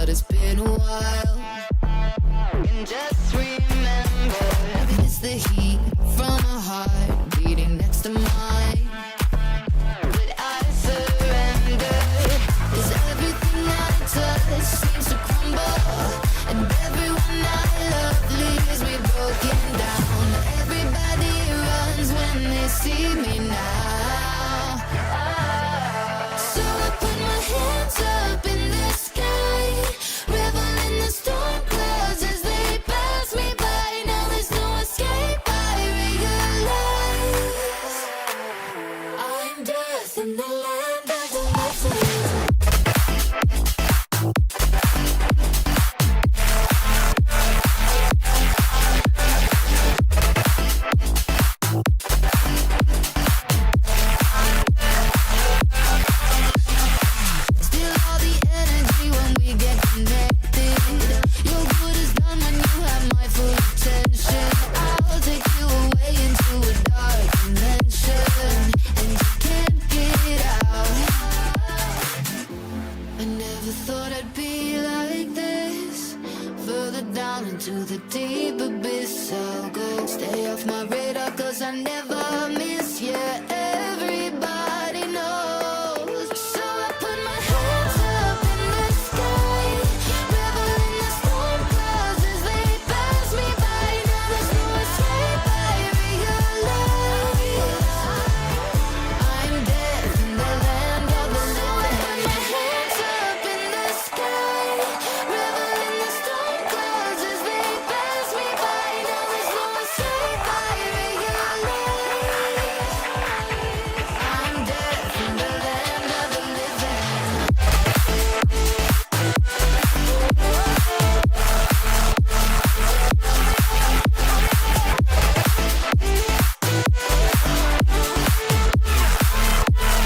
but it's been a while. And just remember, it's the heat from a heart beating next to mine. But I surrender, 'cause everything I touch seems to crumble, and everyone I love leaves me broken down. Everybody runs when they see me now. So I put my hands up in the sky, revel in the storm clouds as they pass me by. Now there's no escape, I realize I'm death in the land of the living. Into the deep abyss I'll go. Stay off my radar 'cause I never miss. Yeah, everybody knows. So I put my hands up in the sky, revel in the storm clouds as they pass me by. Now there's no escape, I realize I'm dead in the land of the living. So I put my hands up in the sky, revel in the storm clouds as they pass me by. Now there's no escape, I realize I'm dead in the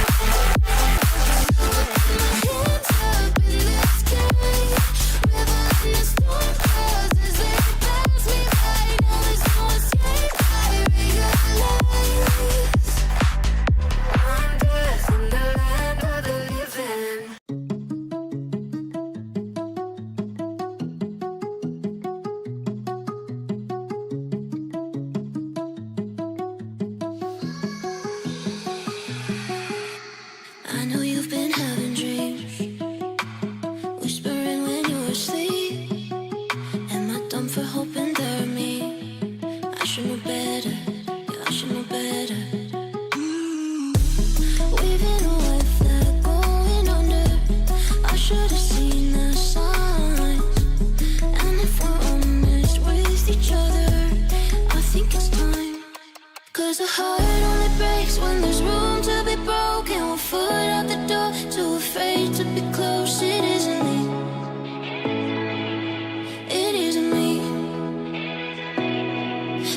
land of the living. Hands up in the sky, revel in the storm clouds as they pass me by. Now there's no escape, I realize I'm death in the land of the living. I know you've been having dreams, whispering when you're asleep. Am I dumb for hoping they're me? I should know better, yeah, I should know better. Waving a white flag going under, I should have seen the signs. And if we're honest with each other, I think it's time. 'Cause a heart only breaks when there's room to be broken. One foot out the door, too afraid to be close. It isn't me. It isn't me.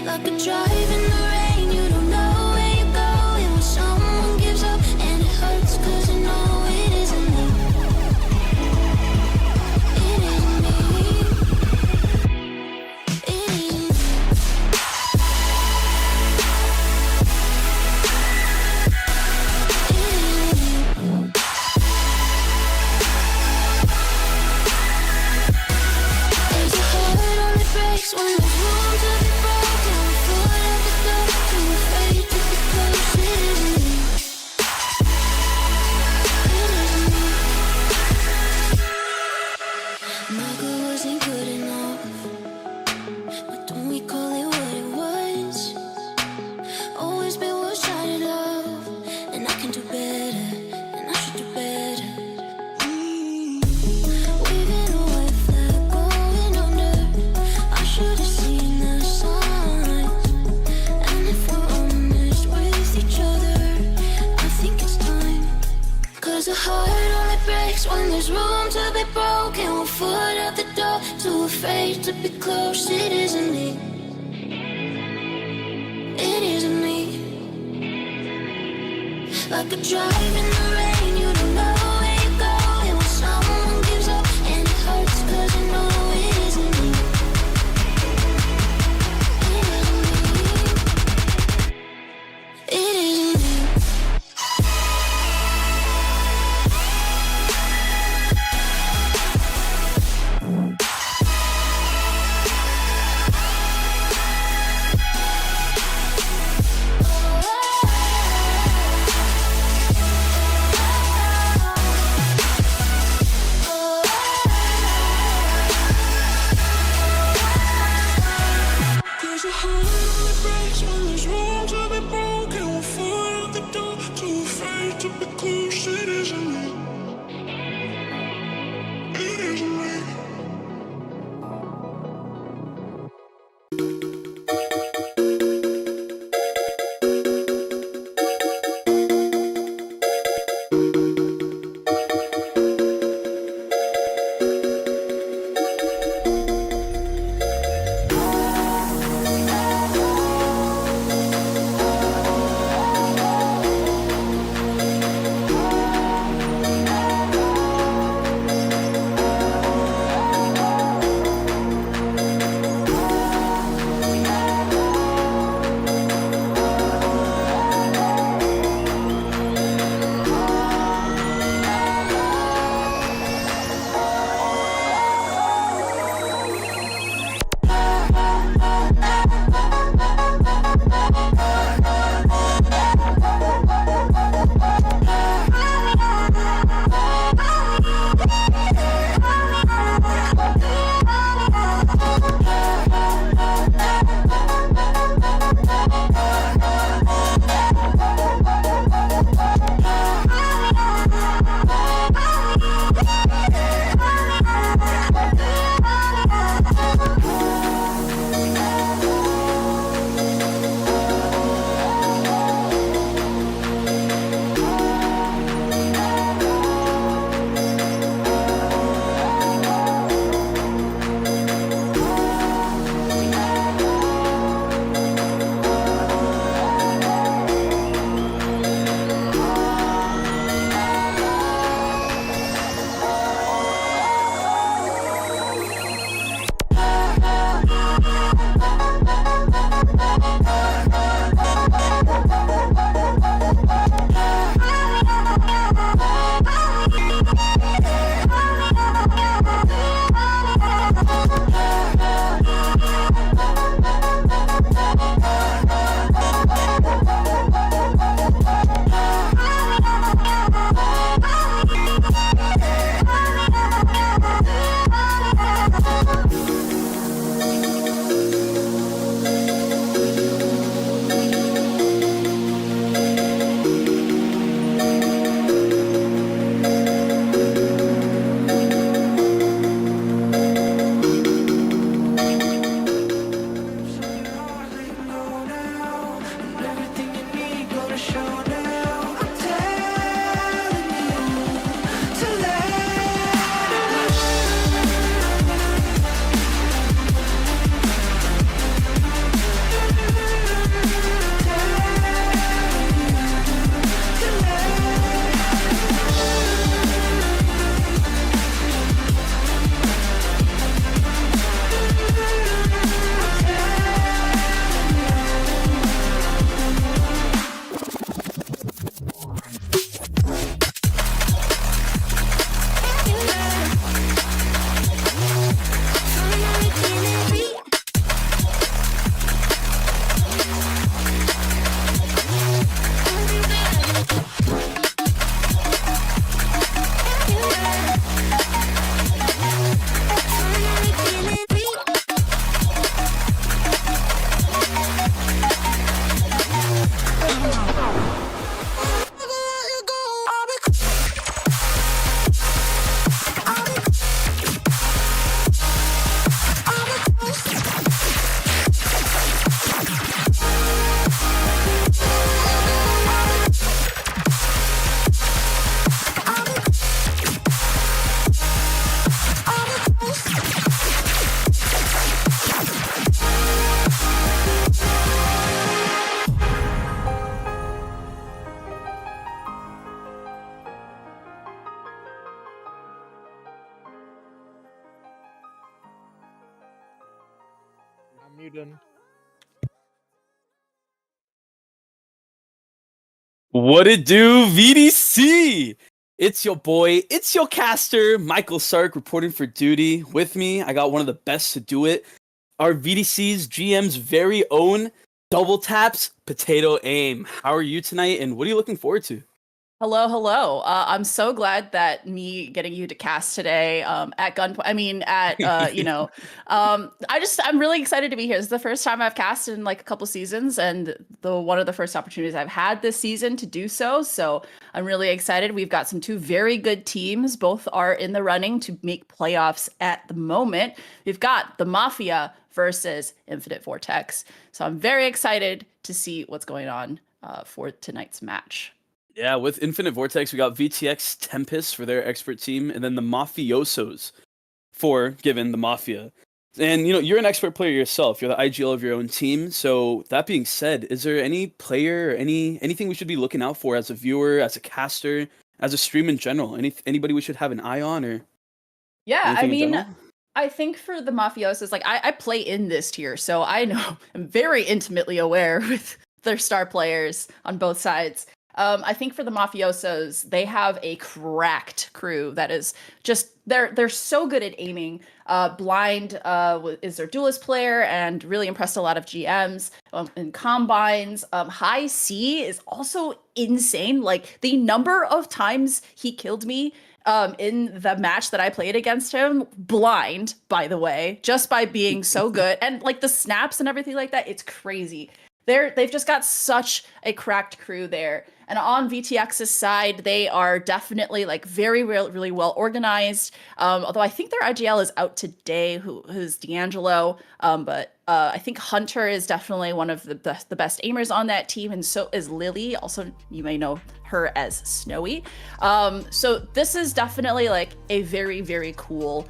Like a drive in the rain, you don't know where you're going. When someone gives up and it hurts 'cause you know it isn't me. It isn't me. It isn't me. There's a heart only breaks when there's room to be broken. One foot out the door, too afraid to be close. It isn't me. It isn't me. My girl wasn't good enough, but don't we call it what it was? Always been what I love, and I can do better, and I should do better. Waving a white flag going under, I should have seen the signs. And if we're honest with each other, I think it's time. 'Cause a heart only breaks when there's room to be broken. One foot out the door, too afraid to be close. It isn't me. It isn't me. Like a drive in the rain, you don't know where you're going. When someone gives up and it hurts 'cause you know it isn't me. It isn't me. It isn't me. muting. What it do, VDC? It's your boy, it's your caster, MicahelSark, reporting for duty. With me, I got one of the best to do it. Our VDC's GM's very own Double Taps PotatoAim. How are you tonight, and what are you looking forward to? Hello. I'm so glad that me getting you to cast today at gunpoint. I mean, at I'm really excited to be here. This is the first time I've cast in like a couple seasons, and one of the first opportunities I've had this season to do so. So I'm really excited. We've got two very good teams. Both are in the running to make playoffs at the moment. We've got the Mafia versus Infinite Vortex. So I'm very excited to see what's going on for tonight's match. Yeah, with Infinite Vortex, we got VTX Tempest for their expert team, and then the Mafiosos for given the Mafia. And you're an expert player yourself. You're the IGL of your own team. So that being said, is there any player or anything we should be looking out for as a viewer, as a caster, as a stream in general? Anybody we should have an eye on or? Yeah, I mean, I think for the Mafiosos, like I play in this tier, so I'm very intimately aware with their star players on both sides. I think for the Mafiosos, they have a cracked crew that is just they're so good at aiming. Blind is their duelist player and really impressed a lot of GMs in combines. High C is also insane. Like the number of times he killed me in the match that I played against him, blind, by the way, just by being so good. And like the snaps and everything like that, it's crazy. They've just got such a cracked crew there. And on VTX's side, they are definitely like really well organized. Although I think their IGL is out today, who's DAngelo. But I think Hunter is definitely one of the best aimers on that team, and so is Lily. Also, you may know her as Snowy. So this is definitely like a very cool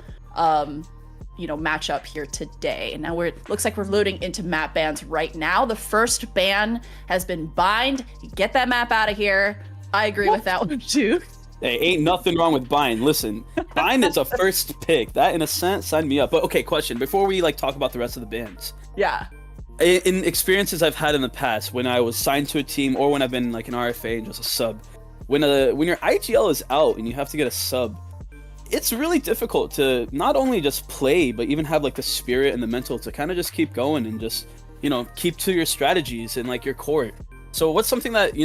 matchup here today. Now looks like we're loading into map bans right now. The first ban has been Bind. Get that map out of here. I agree with that one too. Hey, ain't nothing wrong with Bind. Listen, Bind is a first pick. That in a sense, sign me up. But okay, question before we talk about the rest of the bans. Yeah. In experiences I've had in the past, when I was signed to a team or when I've been like an RFA and just a sub, when your IGL is out and you have to get a sub, it's really difficult to not only just play, but even have like the spirit and the mental to kind of just keep going and just, keep to your strategies and like your core. So what's something that,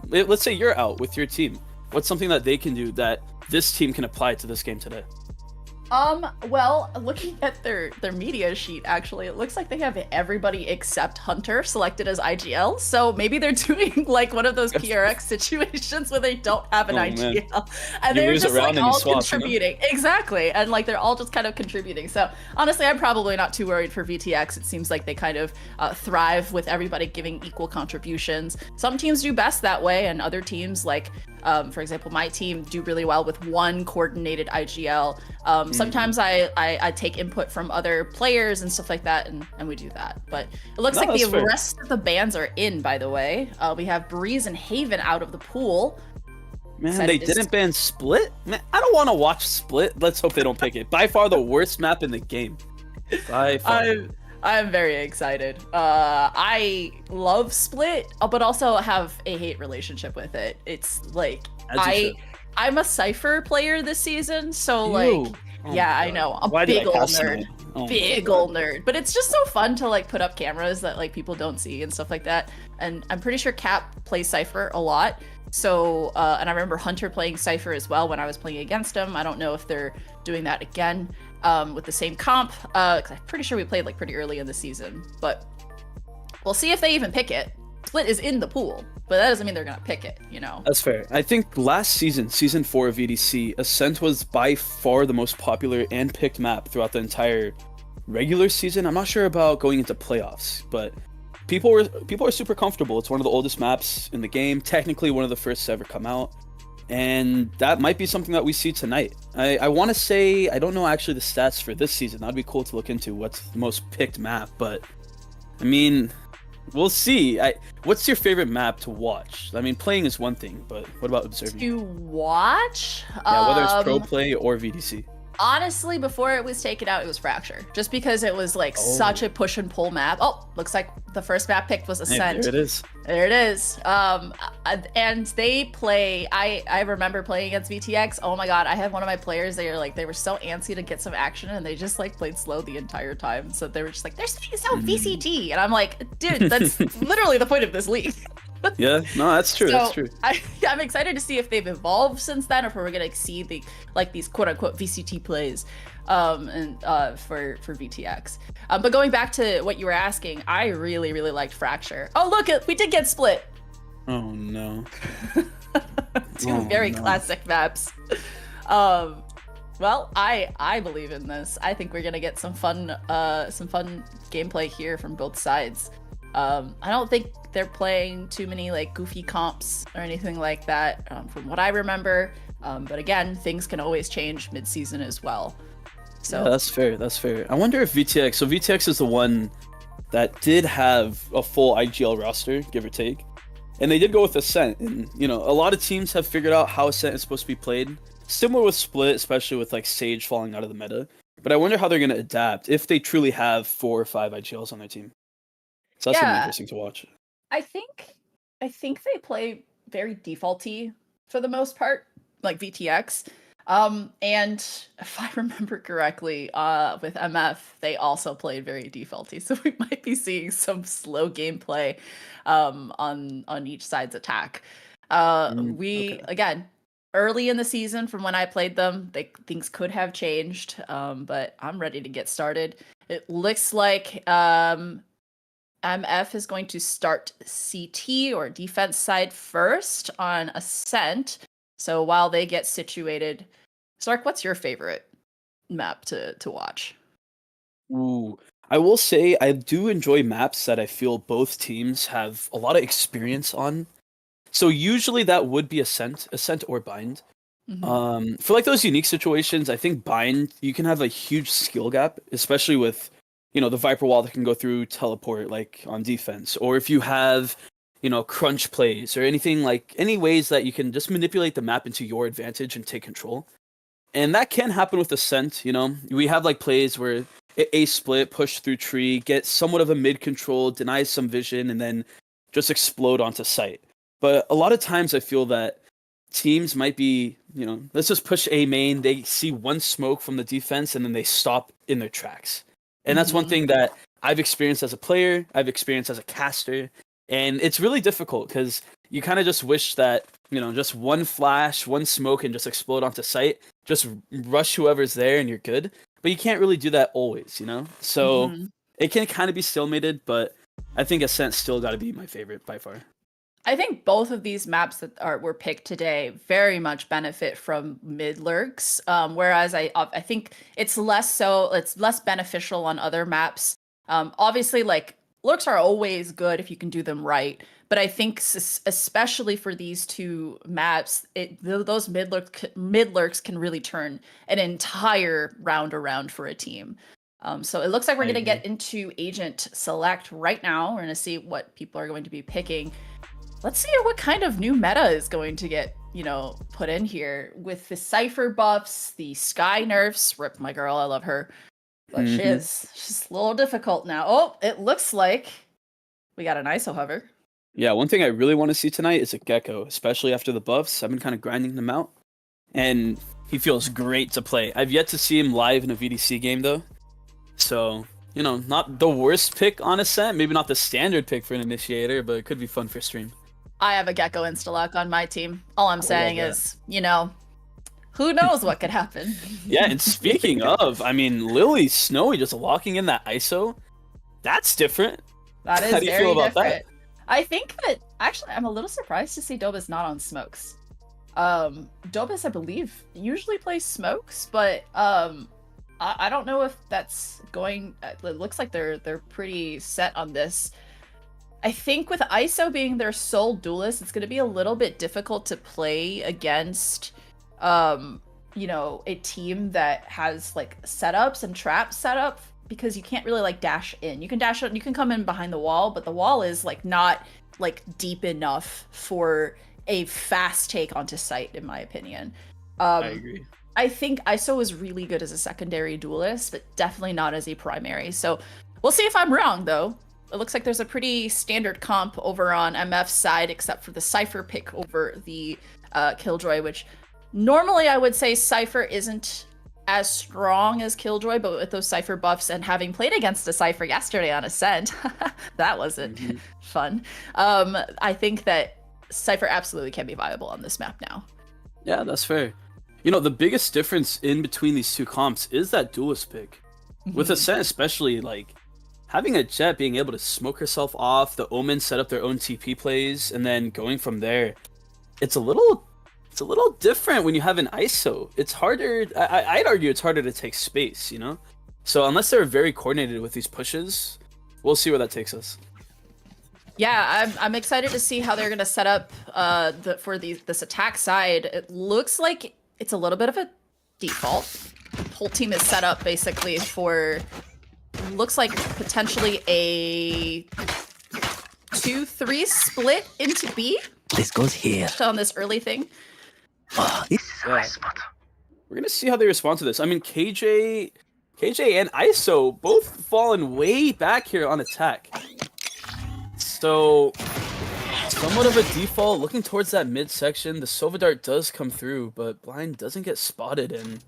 let's say you're out with your team. What's something that they can do that this team can apply to this game today? Well, looking at their media sheet, actually, it looks like they have everybody except Hunter selected as IGL. So maybe they're doing like one of those PRX situations where they don't have an IGL. Man. And they're just like all contributing. Exactly. And like they're all just kind of contributing. So honestly, I'm probably not too worried for VTX. It seems like they kind of thrive with everybody giving equal contributions. Some teams do best that way, and other teams like for example, my team do really well with one coordinated IGL. Sometimes I take input from other players and stuff like that, and we do that. But it looks like the rest of the bans are in, by the way. We have Breeze and Haven out of the pool. Man, they didn't ban Split? Man, I don't want to watch Split. Let's hope they don't pick it. By far the worst map in the game. By far. I'm very excited. I love Split, but also have a hate relationship with it. It's like I'm a Cypher player this season, so like I know I'm a big old nerd. Big old nerd. But it's just so fun to like put up cameras that like people don't see and stuff like that. And I'm pretty sure Cap plays Cypher a lot. So and I remember Hunter playing Cypher as well when I was playing against him. I don't know if they're doing that again. With the same comp, 'cause I'm pretty sure we played like pretty early in the season, but we'll see if they even pick it. Split is in the pool, but that doesn't mean they're gonna pick it, That's fair. I think last season 4 of VDC, Ascent was by far the most popular and picked map throughout the entire regular season. I'm not sure about going into playoffs, but people are super comfortable. It's one of the oldest maps in the game, technically one of the first to ever come out. And that might be something that we see tonight. I want to say, I don't know actually the stats for this season. That'd be cool to look into what's the most picked map. But, I mean, we'll see. What's your favorite map to watch? I mean, playing is one thing, but what about observing? To watch? Yeah, whether it's pro play or VDC. Honestly, before it was taken out, it was Fracture. Just because it was like such a push and pull map. Oh, looks like the first map picked was Ascent. Hey, there it is. There it is. And they play. I remember playing against VTX. Oh my god, I had one of my players. They were so antsy to get some action, and they just like played slow the entire time. So they were just like, they're saying so VCT, and I'm like, dude, that's literally the point of this league. Yeah, no, that's true. So that's true. I'm excited to see if they've evolved since then, or if we're gonna see these quote unquote VCT plays, for VTX. But going back to what you were asking, I really liked Fracture. Oh look, we did get split. Oh no. Two very classic maps. Well, I believe in this. I think we're gonna get some fun gameplay here from both sides. I don't think they're playing too many like goofy comps or anything like that, from what I remember. But again, things can always change mid-season as well. So yeah, that's fair. That's fair. I wonder if VTX. So VTX is the one that did have a full IGL roster, give or take, and they did go with Ascent. And you know, a lot of teams have figured out how Ascent is supposed to be played. Similar with Split, especially with like Sage falling out of the meta. But I wonder how they're going to adapt if they truly have 4 or 5 IGLs on their team. So that's gonna be interesting to watch. I think they play very defaulty for the most part, like VTX. And if I remember correctly, with MF, they also played very defaulty. So we might be seeing some slow gameplay on each side's attack. Again, early in the season from when I played them, things could have changed. But I'm ready to get started. It looks like MF is going to start CT or defense side first on Ascent. So while they get situated, Sark, what's your favorite map to watch? Ooh, I will say I do enjoy maps that I feel both teams have a lot of experience on. So usually that would be Ascent or Bind. Mm-hmm. For like those unique situations, I think Bind, you can have a huge skill gap, especially with, you know, the Viper wall that can go through teleport like on defense, or if you have, you know, crunch plays or anything, like any ways that you can just manipulate the map into your advantage and take control. And that can happen with Ascent. You know, we have like plays where a split, push through tree, get somewhat of a mid control, denies some vision, and then just explode onto site. But a lot of times I feel that teams might be, you know, let's just push A main, they see one smoke from the defense and then they stop in their tracks. And that's one thing that I've experienced as a player, I've experienced as a caster, and it's really difficult because you kind of just wish that, you know, just one flash, one smoke, and just explode onto site, just rush whoever's there and you're good. But you can't really do that always, you know? So it can kind of be stalemated, but I think Ascent still got to be my favorite by far. I think both of these maps that were picked today very much benefit from mid lurks, whereas I think it's less beneficial on other maps. Obviously, like lurks are always good if you can do them right, but I think especially for these two maps, those mid lurks can really turn an entire round around for a team. So it looks like we're going to get into agent select right now. We're going to see what people are going to be picking. Let's see what kind of new meta is going to get, you know, put in here with the Cypher buffs, the Sky nerfs. Rip my girl, I love her. But she's a little difficult now. Oh, it looks like we got an ISO hover. Yeah, one thing I really want to see tonight is a Gecko, especially after the buffs. I've been kind of grinding them out, and he feels great to play. I've yet to see him live in a VDC game, though. So, you know, not the worst pick on Ascent. Maybe not the standard pick for an initiator, but it could be fun for stream. I have a Gecko Instalock on my team. All I'm saying is, you know, who knows what could happen. Yeah, and speaking of, I mean, Lily Snowy just locking in that ISO, that's different. That is How do you very feel about different. I think that, actually, I'm a little surprised to see dobus not on smokes. dobus, I believe, usually plays smokes, but I don't know if that's going... It looks like they're pretty set on this. I think with ISO being their sole duelist, it's going to be a little bit difficult to play against, you know, a team that has like setups and traps set up, because you can't really like dash in. You can dash in, you can come in behind the wall, but the wall is like not like deep enough for a fast take onto site, in my opinion. I agree. I think ISO is really good as a secondary duelist, but definitely not as a primary. So we'll see if I'm wrong, though. It looks like there's a pretty standard comp over on MF's side, except for the Cypher pick over the Killjoy, which normally I would say Cypher isn't as strong as Killjoy, but with those Cypher buffs and having played against a Cypher yesterday on Ascent, that wasn't fun. I think that Cypher absolutely can be viable on this map now. Yeah, that's fair. You know, the biggest difference in between these two comps is that duelist pick. With Ascent especially, like, having a Jet being able to smoke herself off, the Omen set up their own TP plays, and then going from there, it's a little different when you have an ISO. It's harder, I'd argue it's harder to take space, you know? So unless they're very coordinated with these pushes, we'll see where that takes us. Yeah, I'm excited to see how they're going to set up for this attack side. It looks like it's a little bit of a default. The whole team is set up basically for, looks like potentially a 2-3 split into B. This goes here. On this early thing. Yeah. We're going to see how they respond to this. I mean, KJ and ISO both fallen way back here on attack. So, somewhat of a default, looking towards that midsection. The Sova Dart does come through, but Blind doesn't get spotted. And,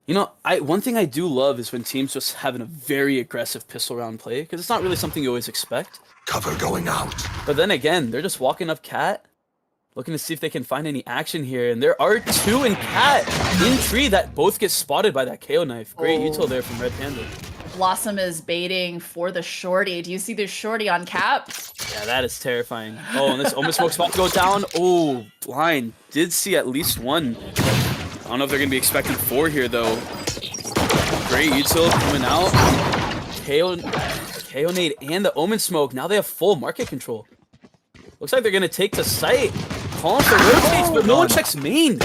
you know, one thing I do love is when teams just having a very aggressive pistol round play, because it's not really something you always expect. Cover going out. But then again, they're just walking up Cat, looking to see if they can find any action here. And there are two in Cat in tree that both get spotted by that KO knife. Great util there from Red Panda. Blossom is baiting for the shorty. Do you see the shorty on Cap? Yeah, that is terrifying. Oh, and this Omen Smoke's about to go down. Oh, Blind did see at least one. I don't know if they're going to be expecting 4 here, though. Great util coming out. KO nade and the Omen Smoke. Now they have full market control. Looks like they're going to take to site. Calling for rotates, but no one checks main.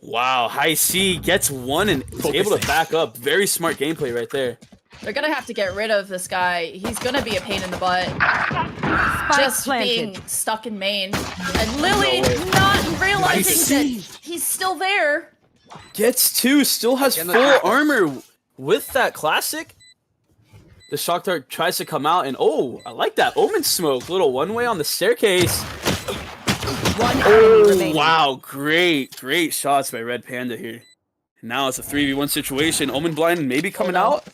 Wow, High C gets one and is able to back up. Very smart gameplay right there. They're gonna have to get rid of this guy. He's gonna be a pain in the butt. Just being stuck in main. And Lily not realizing that he's still there. Gets 2, still has full armor with that classic. The Shock Dart tries to come out and oh, I like that Omen Smoke. Little one-way on the staircase. Oh, wow, great shots by Red Panda here. Now it's a 3v1 situation. Omen Blind maybe coming out.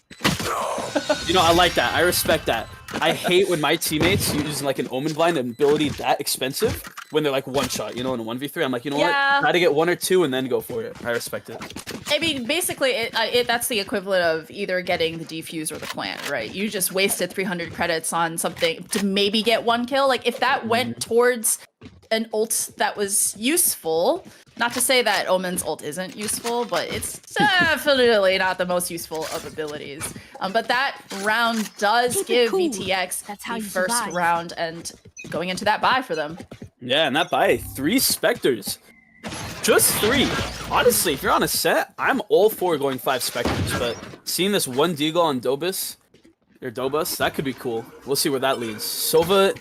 You know, I like that. I respect that. I hate when my teammates use like an Omen Blind ability that expensive when they're like one shot, you know, in a 1v3. I'm like, you know what? Try to get 1 or 2 and then go for it. I respect it. I mean, basically, that's the equivalent of either getting the defuse or the plant, right? You just wasted 300 credits on something to maybe get 1 kill. Like, if that went towards an ult that was useful, not to say that Omen's ult isn't useful, but it's definitely not the most useful of abilities. But that round does give VTX the first round and going into that bye for them. Yeah, and that bye, 3 Spectres. Just 3. Honestly, if you're on a set, I'm all for going 5 Spectres, but seeing this 1 Deagle on dobus, that could be cool. We'll see where that leads. Sova.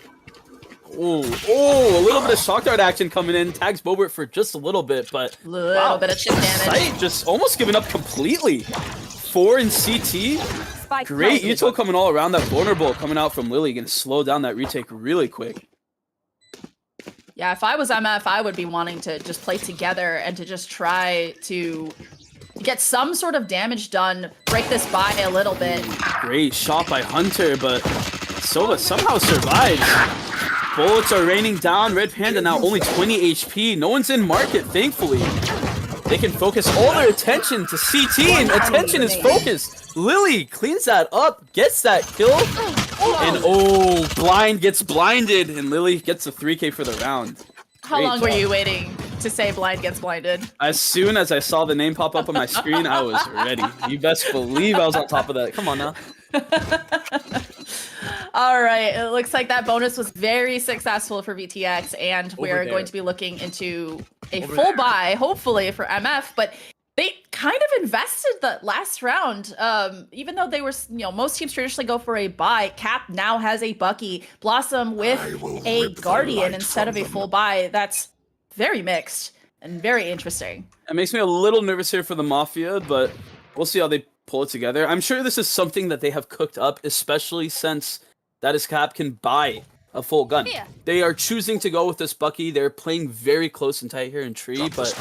Oh, a little bit of Shock Dart action coming in. Tags Bobert for just a little bit, but little bit of chip damage. Sight just almost giving up completely. 4 in CT. Great util coming all around. That vulnerable coming out from Lily. Gonna slow down that retake really quick. Yeah, if I was MF, I would be wanting to just play together and to just try to get some sort of damage done, break this by a little bit. Great shot by Hunter, but Sova somehow survives. Bullets are raining down. Red Panda now only 20 HP. No one's in market, thankfully. They can focus all their attention to CT, and attention is focused. Lily cleans that up, gets that kill, and Blind gets blinded, and Lily gets a 3K for the round. How long were you waiting to say Blind gets blinded? As soon as I saw the name pop up on my screen, I was ready. You best believe I was on top of that. Come on now. All right, it looks like that bonus was very successful for VTX, and we're going to be looking into a full buy, hopefully, for MF, but they kind of invested the last round. Even though they were, most teams traditionally go for a buy, Cap now has a Bucky, Blossom with a Guardian instead of a full buy. That's very mixed. and very interesting. It makes me a little nervous here for the Mafia, but we'll see how they pull it together. I'm sure this is something that they have cooked up, especially since ThatIsCap can buy a full gun. Yeah. They are choosing to go with this Bucky. They're playing very close and tight here in tree, but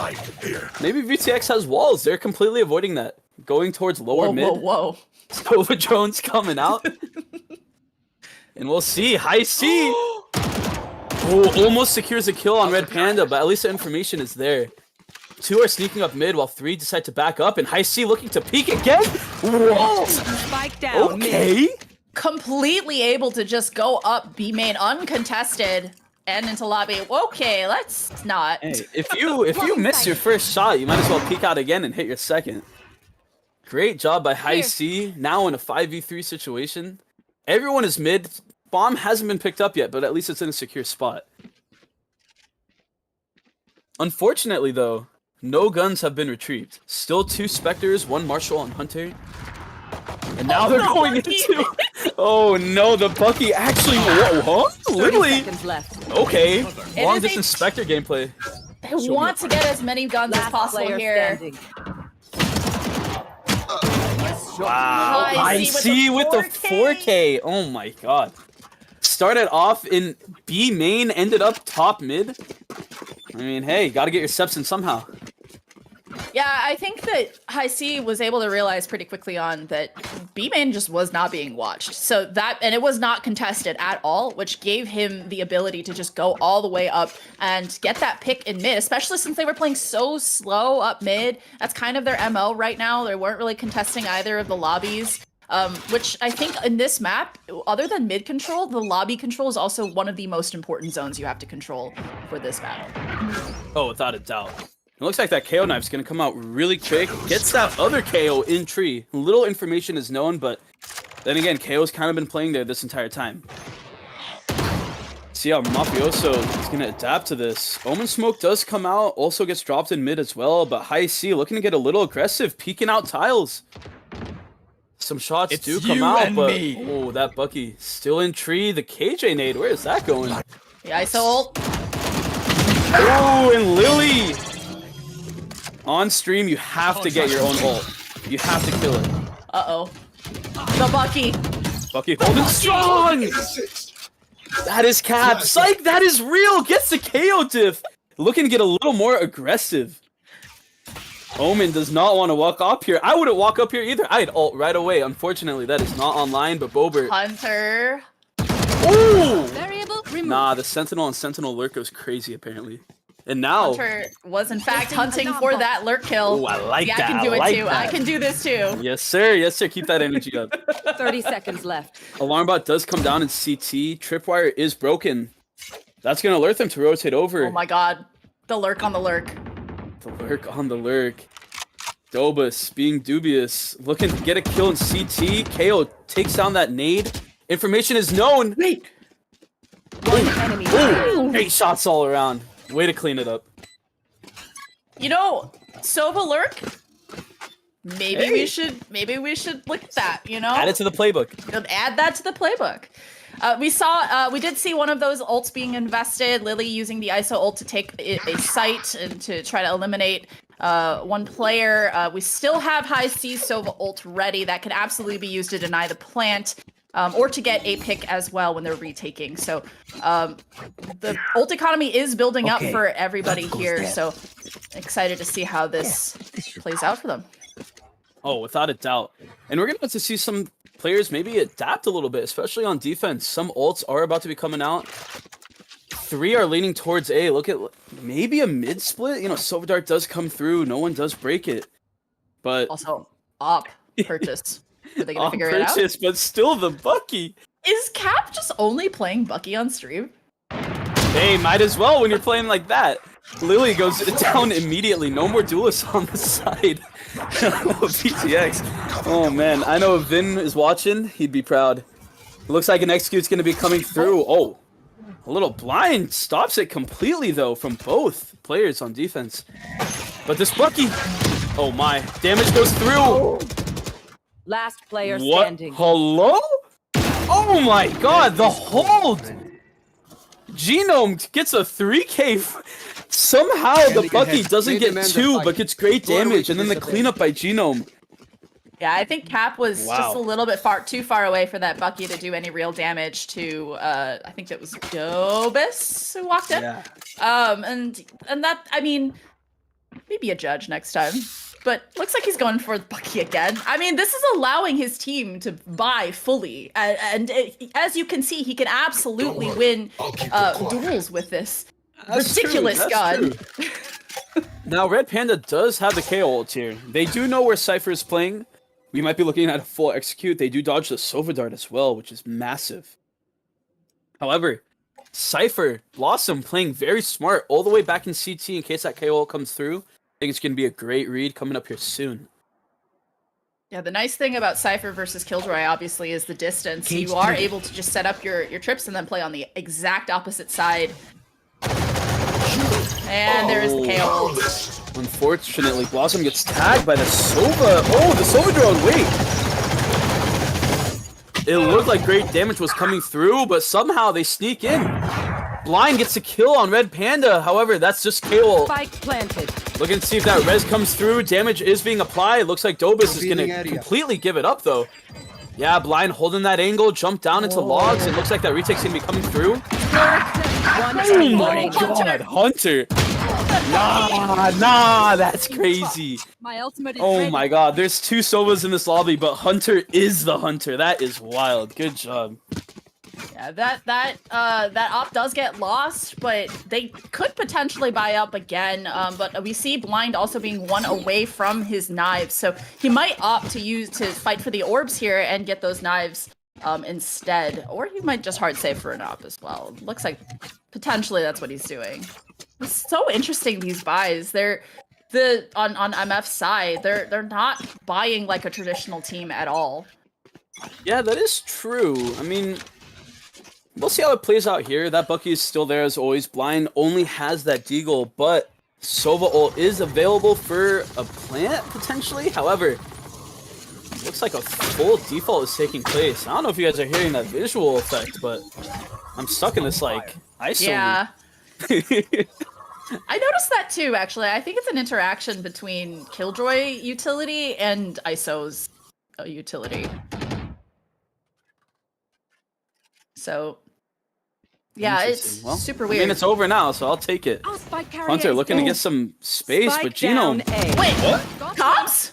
maybe VTX has walls. They're completely avoiding that. Going towards lower mid. Whoa. Nova drones coming out. And we'll see. High C. Oh, almost secures a kill on Red Panda, but at least the information is there. 2 are sneaking up mid while 3 decide to back up, and High C looking to peek again. What? Spike down. Okay. Completely able to just go up B main uncontested and into lobby. Okay, let's not. Hey, if you miss your first shot, you might as well peek out again and hit your second. Great job by High C. Now in a 5v3 situation. Everyone is mid. Bomb hasn't been picked up yet, but at least it's in a secure spot. Unfortunately, though, no guns have been retrieved. Still 2 Spectres, 1 Marshall and Hunter. And now they're going into... Oh no, the Bucky actually... Whoa, huh? 30 Literally? seconds left. Okay. It Long is a- distance Spectre gameplay. They want to get as many guns as Last possible player here. standing. Wow. High I C see with the 4K. 4K. Oh my god. Started off in B main, ended up top mid. I mean, hey, gotta get your steps in somehow. Yeah, I think that High C was able to realize pretty quickly on that B main just was not being watched. So that, and it was not contested at all, which gave him the ability to just go all the way up and get that pick in mid, especially since they were playing so slow up mid. That's kind of their MO right now. They weren't really contesting either of the lobbies. Which I think in this map, other than mid control, the lobby control is also one of the most important zones you have to control for this map. Oh, without a doubt. It looks like that KO knife's gonna come out really quick. Gets that other KO in tree. Little information is known, but then again, KO's kind of been playing there this entire time. See how Mafioso is gonna adapt to this. Omen Smoke does come out, also gets dropped in mid as well, but High C looking to get a little aggressive, peeking out tiles. Some shots do come out, but oh, that Bucky still in tree. The KJ nade, where is that going? The ISO ult. Oh, and Lily! On stream, you have to get your own ult. You have to kill it. Uh-oh. The Bucky. Bucky holding strong! That is cap. Psych, that is real! Gets the KO diff! Looking to get a little more aggressive. Omen does not want to walk up here. I wouldn't walk up here either. I'd ult right away. Unfortunately, that is not online, but Bobert. Hunter. Ooh! Variable removed. Nah, the Sentinel and Sentinel lurk goes crazy, apparently. And now... Hunter was in fact hunting for that lurk kill. Oh, I like Yeah, that. I can do it like too. that. I can do this too. Yes, sir. Yes, sir. Keep that energy up. 30 seconds left. Alarmbot does come down in CT. Tripwire is broken. That's going to alert them to rotate over. Oh my god. The lurk on the lurk. The lurk on the lurk. Dobus being dubious. Looking to get a kill in CT. KO takes down that nade. Information is known. Wait. One enemy. Ooh, 8 shots all around. Way to clean it up. You know, Sova lurk. Maybe we should look at that, you know? Add it to the playbook. Add that to the playbook. We did see one of those ults being invested. Lily using the ISO ult to take a site and to try to eliminate one player. We still have High C Sova ult ready. That can absolutely be used to deny the plant. Or to get a pick as well when they're retaking. So the ult economy is building up for everybody here. So excited to see how this plays out for them. Oh, without a doubt. And we're going to have to see some players maybe adapt a little bit, especially on defense. Some ults are about to be coming out. 3 are leaning towards A. Look at maybe a mid split. You know, Silver Dart does come through. No one does break it. But Also, op purchase. Are they gonna figure it out? But still the Bucky. Is Cap just only playing Bucky on stream? Hey, might as well when you're playing like that. Lily goes down immediately. No more duelists on the side. VTX. Oh man, I know if Vin is watching, he'd be proud. It looks like an execute's gonna be coming through. Oh, a little blind stops it completely though from both players on defense. But this Bucky, oh my, damage goes through. Last player What? standing. Hello? Oh my god, the hold! Genome gets a 3K Somehow the Bucky doesn't get 2, but gets great damage, and then the cleanup by Genome. Yeah, I think Cap was just a little bit too far away for that Bucky to do any real damage to, I think that was Dobus who walked in. Yeah. And that, I mean, maybe a judge next time. But looks like he's going for the Bucky again. I mean, this is allowing his team to buy fully. And as you can see, he can absolutely win duels with this ridiculous gun. Now, Red Panda does have the KO ult here. They do know where Cypher is playing. We might be looking at a full execute. They do dodge the Sova Dart as well, which is massive. However, Cypher, Blossom playing very smart all the way back in CT in case that KO ult comes through. I think it's going to be a great read coming up here soon. Yeah, the nice thing about Cypher versus Killjoy, obviously, is the distance. You are able to just set up your trips and then play on the exact opposite side. And there is the KO. Unfortunately, Blossom gets tagged by the Sova. Oh, the Sova drone, wait! It looked like great damage was coming through, but somehow they sneak in. Blind gets a kill on Red Panda, however, that's just KO. Spike planted. Looking to see if that res comes through. Damage is being applied. Looks like Dobus is going to completely give it up, though. Yeah, Blind holding that angle, jump down into logs. It looks like that retake's going to be coming through. Oh my god, Hunter. Nah, that's crazy. My ultimate is Oh my god, there's 2 Sovas in this lobby, but Hunter is the Hunter. That is wild. Good job. Yeah, that op does get lost, but they could potentially buy up again. But we see Blind also being 1 away from his knives, so he might opt to fight for the orbs here and get those knives instead, or he might just hard save for an op as well. Looks like potentially that's what he's doing. It's so interesting, these buys. They're on MF's side, they're not buying like a traditional team at all. Yeah, that is true. I mean, we'll see how it plays out here. That Bucky is still there as always. Blind only has that Deagle, but Sova ult is available for a plant, potentially. However, looks like a full default is taking place. I don't know if you guys are hearing that visual effect, but I'm stuck in this, like, ISO. Yeah. I noticed that too, actually. I think it's an interaction between Killjoy utility and ISO's utility. So, yeah, it's super weird. I mean, it's over now, so I'll take it. Hunter looking to get some space, but Genome. Wait, what? Comms?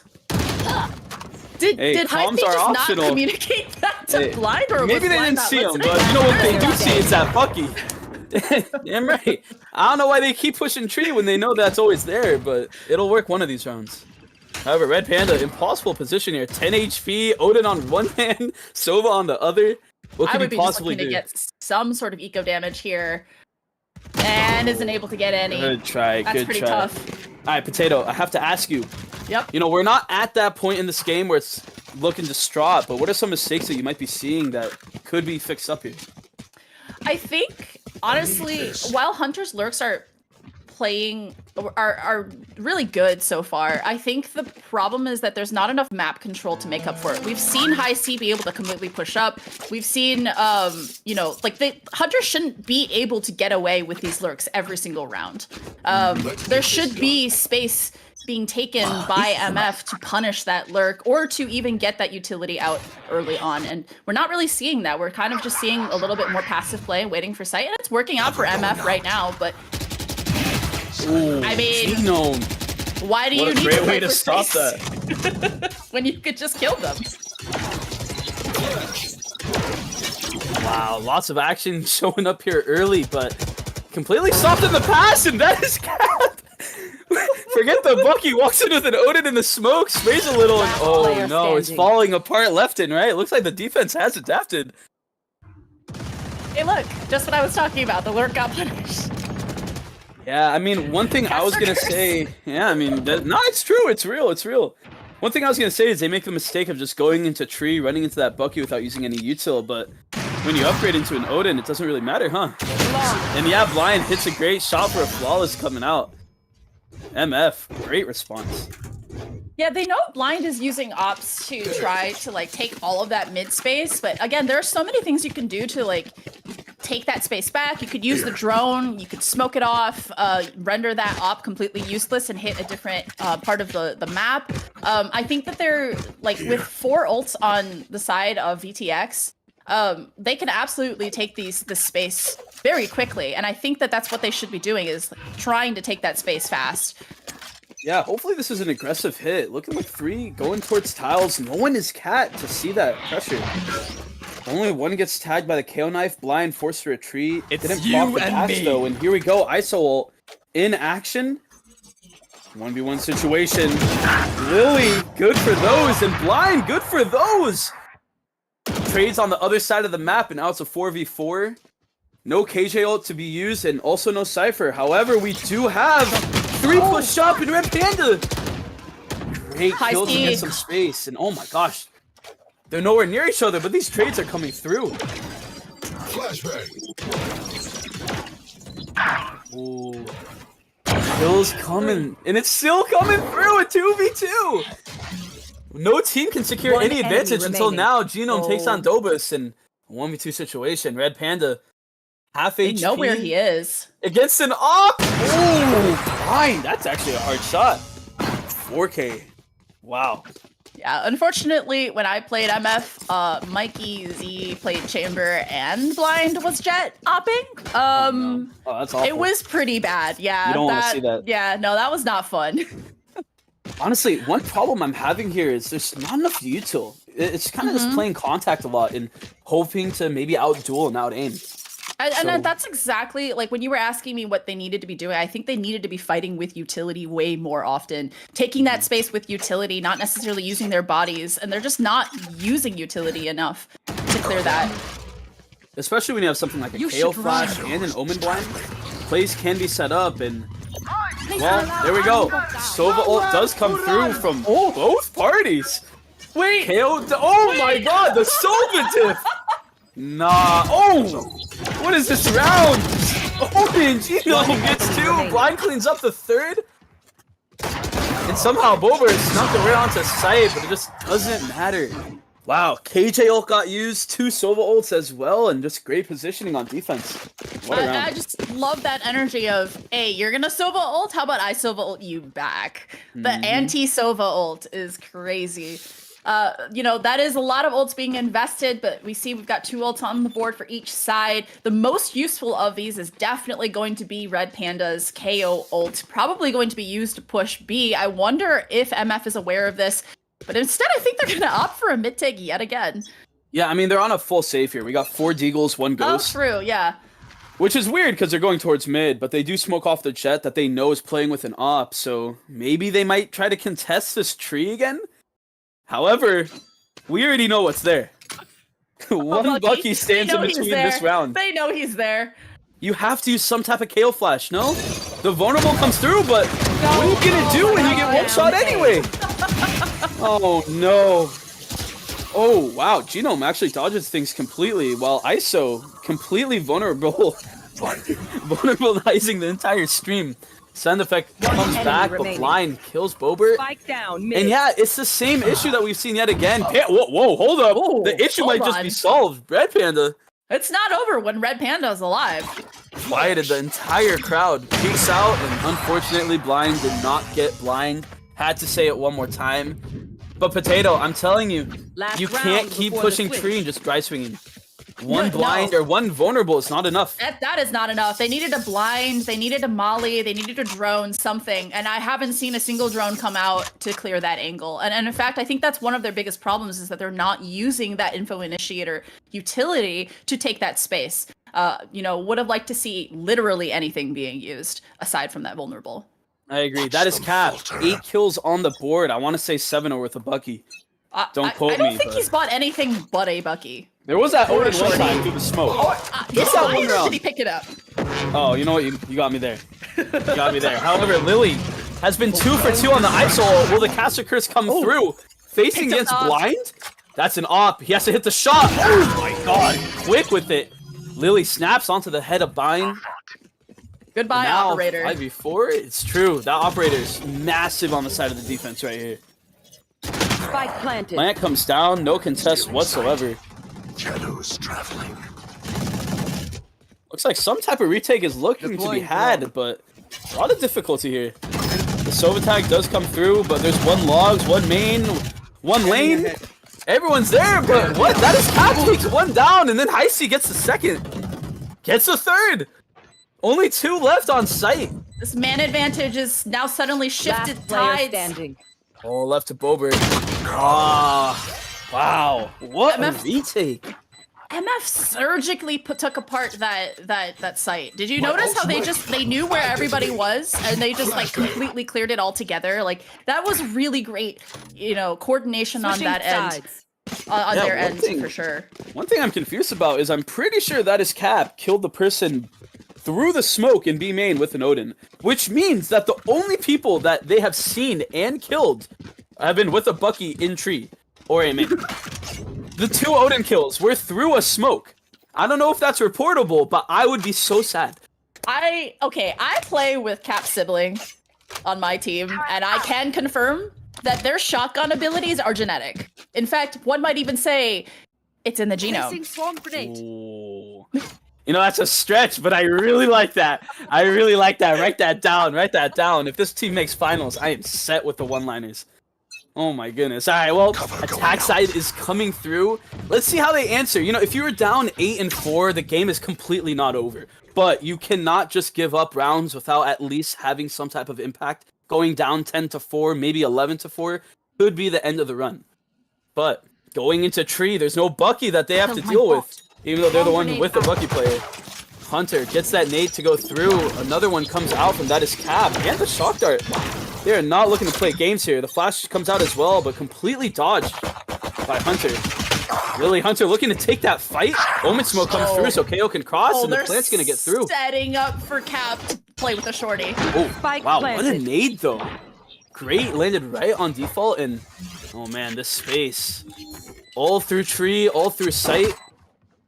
Did Hype comms are just optional. not communicate that to Blind, or maybe they didn't see him, but you know what they do see? It's that Bucky. Damn right. I don't know why they keep pushing tree when they know that's always there, but it'll work one of these rounds. However, Red Panda, impossible position here. 10 HP, Odin on one hand, Sova on the other. What could he possibly do? To get some sort of eco damage here, and isn't able to get any. Good try, That's pretty tough. All right, Potato, I have to ask you. Yep. You know, we're not at that point in this game where it's looking distraught, but what are some mistakes that you might be seeing that could be fixed up here? I think, honestly, while Hunter's lurks are really good so far, I think the problem is that there's not enough map control to make up for it. We've seen High C be able to completely push up. We've seen, you know, like Hunter shouldn't be able to get away with these lurks every single round. There should be space being taken by MF to punish that lurk, or to even get that utility out early on, and we're not really seeing that. We're kind of just seeing a little bit more passive play and waiting for sight, and it's working out for MF right now, but ooh, I mean, Genome. Why do you need great to way to stop that when you could just kill them? Wow, lots of action showing up here early, but completely stopped in the pass, and that is Cap. Forget the Bucky, walks in with an Odin in the smoke, sprays a little, and oh no, it's falling apart left and right. It looks like the defense has adapted. Hey look, just what I was talking about, the lurk got punished. Yeah, I mean, one thing I was gonna say, yeah, I mean, no, it's true, it's real. One thing I was gonna say is they make the mistake of just going into tree, running into that Bucky without using any util, but when you upgrade into an Odin, it doesn't really matter, huh? And yeah, Blind hits a great shot for a flawless coming out. MF, great response. Yeah, they know Blind is using ops to try to like take all of that mid space, but again, there are so many things you can do to like take that space back. You could use the drone. You could smoke it off, render that op completely useless and hit a different part of the map. I think that they're like with 4 ults on the side of VTX. They can absolutely take this space very quickly, and I think that that's what they should be doing, is trying to take that space fast. Yeah, hopefully this is an aggressive hit. Looking like 3 going towards tiles. No one is cat to see that pressure. Only one gets tagged by the KO knife. Blind forced to retreat. It didn't proc the dash though, and here we go. ISO ult in action. 1v1 situation. Lily, good for those, and Blind, good for those. Trades on the other side of the map, and now it's a 4v4. No KJ ult to be used, and also no Cypher. However, we do have 3+ shop in Red Panda. Great kill to get some space, and oh my gosh. They're nowhere near each other, but these trades are coming through. Flashbang. Ooh. Kill's coming, and it's still coming through a 2v2. No team can secure any advantage until now. Genome takes on Dobus in a 1v2 situation. Red Panda, half HP. They know where he is. Against an op! Oh, Blind. That's actually a hard shot. 4K. Wow. Yeah, unfortunately, when I played MF, MikeyZ played Chamber and Blind was Jet opping. Oh, that's awful. It was pretty bad. Yeah, you don't want to see that. Yeah, no, that was not fun. Honestly, one problem I'm having here is there's not enough util. It's kind of just playing contact a lot and hoping to maybe outduel and out-aim. And that's exactly, like, when you were asking me what they needed to be doing, I think they needed to be fighting with utility way more often. Taking that space with utility, not necessarily using their bodies, and they're just not using utility enough to clear that. Especially when you have something like a KO flash and an Omen blind. Plays can be set up, and well, there we go. Sova ult does come through from both parties. Wait! KO, oh my god, the Sova tip! Nah, oh! What is this round? Omen, Genome gets 2, Blind cleans up the 3rd. And somehow Bober snuck the right onto sight, but it just doesn't matter. Wow, KJ ult got used, 2 Sova ults as well, and just great positioning on defense. What a round. I just love that energy of, hey, you're gonna Sova ult? How about I Sova ult you back? The anti-Sova ult is crazy. You know, that is a lot of ults being invested, but we see we've got 2 ults on the board for each side. The most useful of these is definitely going to be Red Panda's KO ult, probably going to be used to push B. I wonder if MF is aware of this, but instead I think they're going to opt for a mid take yet again. Yeah, I mean, they're on a full save here. We got 4 Deagles, 1 Ghost. Oh, true, yeah. Which is weird because they're going towards mid, but they do smoke off the Jet that they know is playing with an op, so maybe they might try to contest this tree again? However, we already know what's there. One Bucky stands in between this round. They know he's there. You have to use some type of KO flash, no? The vulnerable comes through, but what are you gonna do when you get one shot anyway? Oh no. Oh wow, Genome actually dodges things completely, while ISO completely vulnerable. Vulnerabilizing the entire stream. Sound effect comes back, but Blind kills Bober. Spike down, mid. And yeah, it's the same issue that we've seen yet again. Whoa, hold up. Ooh, the issue might just be solved. Red Panda It's not over when Red Panda's alive. quieted the entire crowd. Peace out, and unfortunately Blind did not get blind. Had to say it one more time. But Potato, I'm telling you, Last you round can't keep before the pushing switch. tree and just dry swinging. One No. blind or one vulnerable is not enough. That is not enough. They needed a blind, they needed a molly, they needed a drone, something. And I haven't seen a single drone come out to clear that angle. And in fact, I think that's one of their biggest problems is that they're not using that info initiator utility to take that space. You know, would have liked to see literally anything being used aside from that vulnerable. I agree. That is cap. 8 kills on the board. I want to say 7 are worth a Bucky. Don't quote me. I don't think but- he's bought anything but a Bucky. There was that Or a Odin one shorty. time through the smoke. His that one fire, round. did he pick it up? Oh, you know what? You got me there. You got me there. However, Lily has been 2 for 2 on the ISO. Will the caster curse come through? Facing Picked up against the op. blind? That's an op. He has to hit the shot. Oh my god. Quick with it. Lily snaps onto the head of Bind. Goodbye, Now, operator. 5v4. It's true. That operator is massive on the side of the defense right here. Spike planted. Plant comes down. No contest whatsoever. Shadows traveling. Looks like some type of retake is looking to be had, but a lot of difficulty here. The Sova tag does come through, but there's one logs, one main, one lane. Everyone's there, but what? ThatIsCap takes one down, and then Heisey gets the second. Gets the third. Only 2 left on site. This man advantage is now suddenly shifted Last player tides. standing. All left to Bober. Ah, wow. What a MF retake. MF surgically took apart that site. Did you notice how they knew where everybody was and they just like completely cleared it all together? Like that was really great, you know, coordination on that end. On their end for sure. One thing I'm confused about is I'm pretty sure ThatIsCap killed the person through the smoke in B main with an Odin, which means that the only people that they have seen and killed have been with a Bucky in tree or a main. The 2 Odin kills were through a smoke. I don't know if that's reportable, but I would be so sad. I play with Cap's sibling on my team, and I can confirm that their shotgun abilities are genetic. In fact, one might even say it's in the genome. Swarm grenade. Ooh. You know, that's a stretch, but I really like that. I really like that. Write that down. Write that down. If this team makes finals, I am set with the one-liners. Oh my goodness. All right, well, attack side is coming through. Let's see how they answer. You know, if you were down 8-4, the game is completely not over. But you cannot just give up rounds without at least having some type of impact. Going down 10-4, maybe 11-4, could be the end of the run. But going into tree, there's no Bucky that they have to deal with, even though they're the one with the Bucky player. Hunter gets that nade to go through. Another one comes out from ThatIsCap and the shock dart. They are not looking to play games here. The flash comes out as well, but completely dodged by Hunter. Lily Hunter looking to take that fight. Omen smoke comes through, so KO can cross, and the plant's gonna get through. Setting up for Cap to play with a shorty. Oh, Spike wow, planted. what a nade though. Great, landed right on default, and oh man, this space. All through tree, all through sight.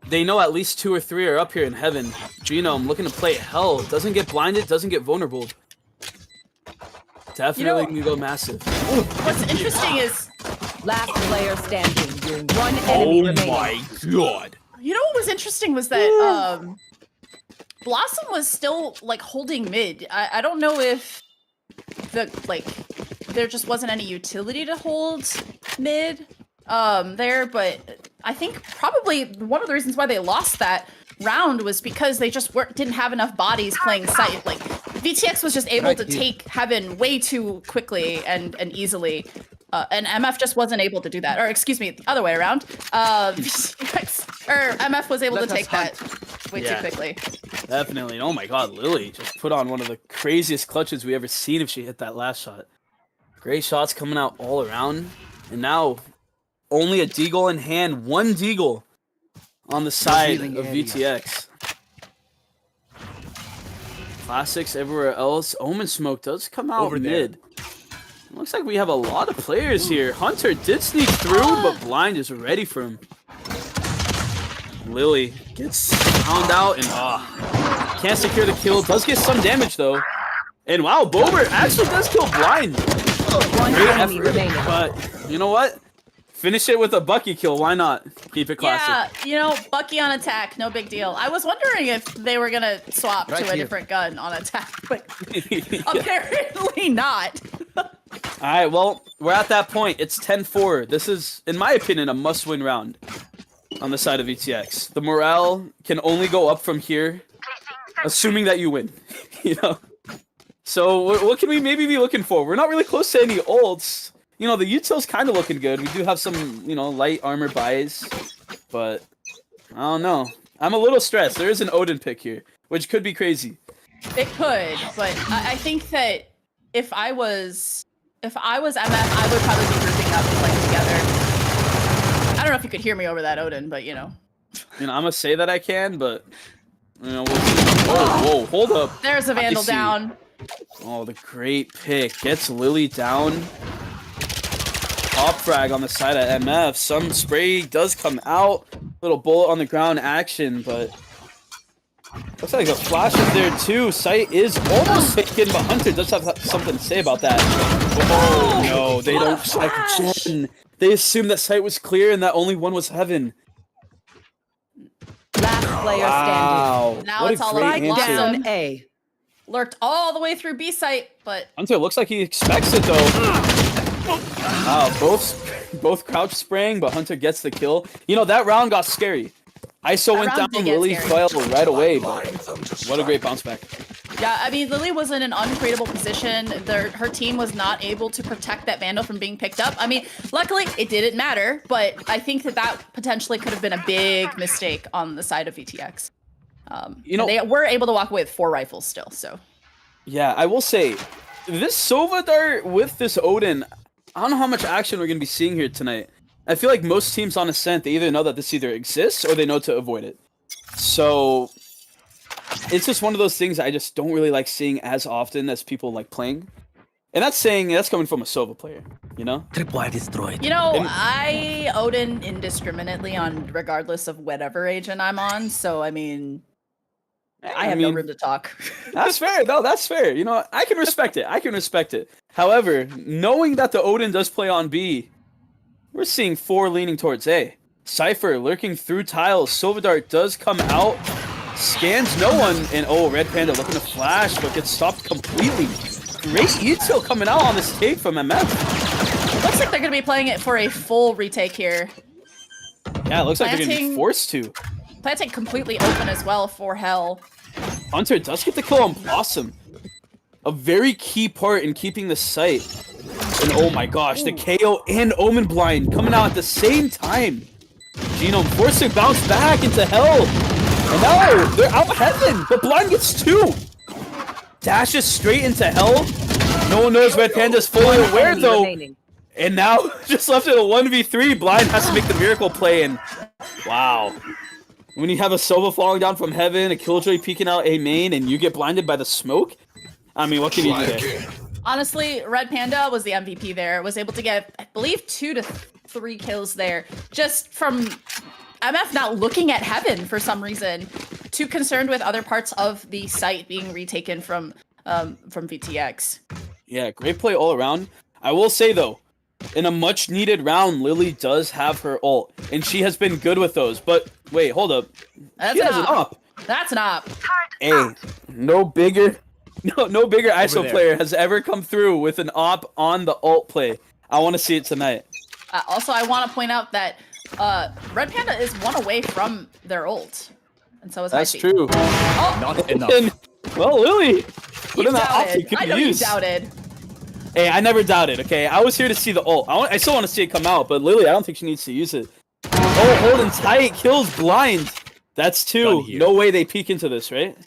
They know at least 2 or 3 are up here in heaven. Genome looking to play hell. Doesn't get blinded, doesn't get vulnerable. Definitely can go massive. What's interesting is, Last player standing. One enemy remaining. Oh my god. you know what was interesting was that Blossom was still like holding mid. I don't know if there just wasn't any utility to hold mid there, but I think probably one of the reasons why they lost that round was because they just didn't have enough bodies playing site. Like VTX was just able to take heaven way too quickly and easily. And MF just wasn't able to do that. Or excuse me, the other way around. MF was able to take that way too quickly. Definitely. Oh my god, Lily just put on one of the craziest clutches we ever seen if she hit that last shot. Great shots coming out all around. And now, only a deagle in hand. 1 deagle on the side of VTX. Classics everywhere else. Omen smoke does come out mid. Looks like we have a lot of players here. Hunter did sneak through, but Blind is ready for him. Lily gets found out and can't secure the kill. Does get some damage though. And wow, Bober actually does kill Blind. One Great enemy effort, remaining. but you know what? Finish it with a Bucky kill. Why not? Keep it classic. Yeah, you know, Bucky on attack, no big deal. I was wondering if they were gonna swap to a different gun on attack, but apparently not. Alright, well, we're at that point. It's 10-4. This is, in my opinion, a must-win round on the side of VTX. The morale can only go up from here, assuming that you win. You know? So, what can we maybe be looking for? We're not really close to any ults. You know, the util's kind of looking good. We do have some, you know, light armor buys, but I don't know. I'm a little stressed. There is an Odin pick here, which could be crazy. It could, but I think that if I was MF, I would probably be grouping up and playing together. I don't know if you could hear me over that Odin, but you know. You know, I'm gonna say that I can, but you know, we'll see. Whoa, hold up. There's a Vandal down. Oh, the great pick. Gets Lily down. Top frag on the side of MF. Some spray does come out. Little bullet on the ground action, but looks like a flash is there too. Sight is almost taken, but Hunter does have something to say about that. Oh no, they don't check Gen. They assumed that Sight was clear and that only one was heaven. Last player standing. Now what it's a all great about answer. Down A. Lurked all the way through B site, but Hunter looks like he expects it though. Both crouch spraying, but Hunter gets the kill. You know, that round got scary. ISO went down, round did get Lily scary. fell right away, but what a great bounce back. yeah, I mean, Lily was in an uncreatable position. Her team was not able to protect that Vandal from being picked up. I mean, luckily it didn't matter, but I think that potentially could have been a big mistake on the side of VTX. You know, they were able to walk away with 4 rifles still, so. yeah, I will say, this Sova dart with this Odin, I don't know how much action we're going to be seeing here tonight. I feel like most teams on Ascent, they either know that this either exists or they know to avoid it. So, it's just one of those things I just don't really like seeing as often as people like playing. And that's coming from a Sova player, you know? Tripwire destroyed. You know, I Odin indiscriminately on regardless of whatever agent I'm on, so I mean, I have no room to talk. That's fair. No, that's fair. You know, I can respect it. However, knowing that the Odin does play on B, we're seeing 4 leaning towards A. Cypher lurking through tiles. Silverdart does come out, scans no one, and Red Panda looking to flash, but gets stopped completely. Great util coming out on this take from MF. Looks like they're going to be playing it for a full retake here. Yeah, it looks like they're going to be forced to. Planting completely open as well for Hell. Hunter does get the kill on Blossom. A very key part in keeping the site. And oh my gosh, the KO and Omen Blind coming out at the same time. Genome forced to bounce back into Hell. And now they're out heaven, but Blind gets 2. Dashes straight into Hell. No one knows Red Panda's fully aware though. And now, just left in a 1v3, Blind has to make the miracle play, and wow. When you have a Sova falling down from heaven, a Killjoy peeking out A main, and you get blinded by the smoke, I mean, what can you do there? Honestly, Red Panda was the MVP there. Was able to get, I believe, 2 to 3 kills there, just from MF not looking at heaven for some reason. Too concerned with other parts of the site being retaken from VTX. Yeah, great play all around. I will say though, in a much needed round, Lily does have her ult, and she has been good with those. But wait, hold up. That's She has an op. That's an op. Hey, no bigger ISO player has ever come through with an op on the ult play. I want to see it tonight. Also, I want to point out that Red Panda is 1 away from their ult, and so is That's Icy. true. Oh, Not enough. And, well, Lily, put you in that op you doubted. could I know use. you doubted. Hey, I never doubted, okay? I was here to see the ult. I still want to see it come out, but Lily, I don't think she needs to use it. Oh, holding tight, kills Blind. That's 2. No way they peek into this, right?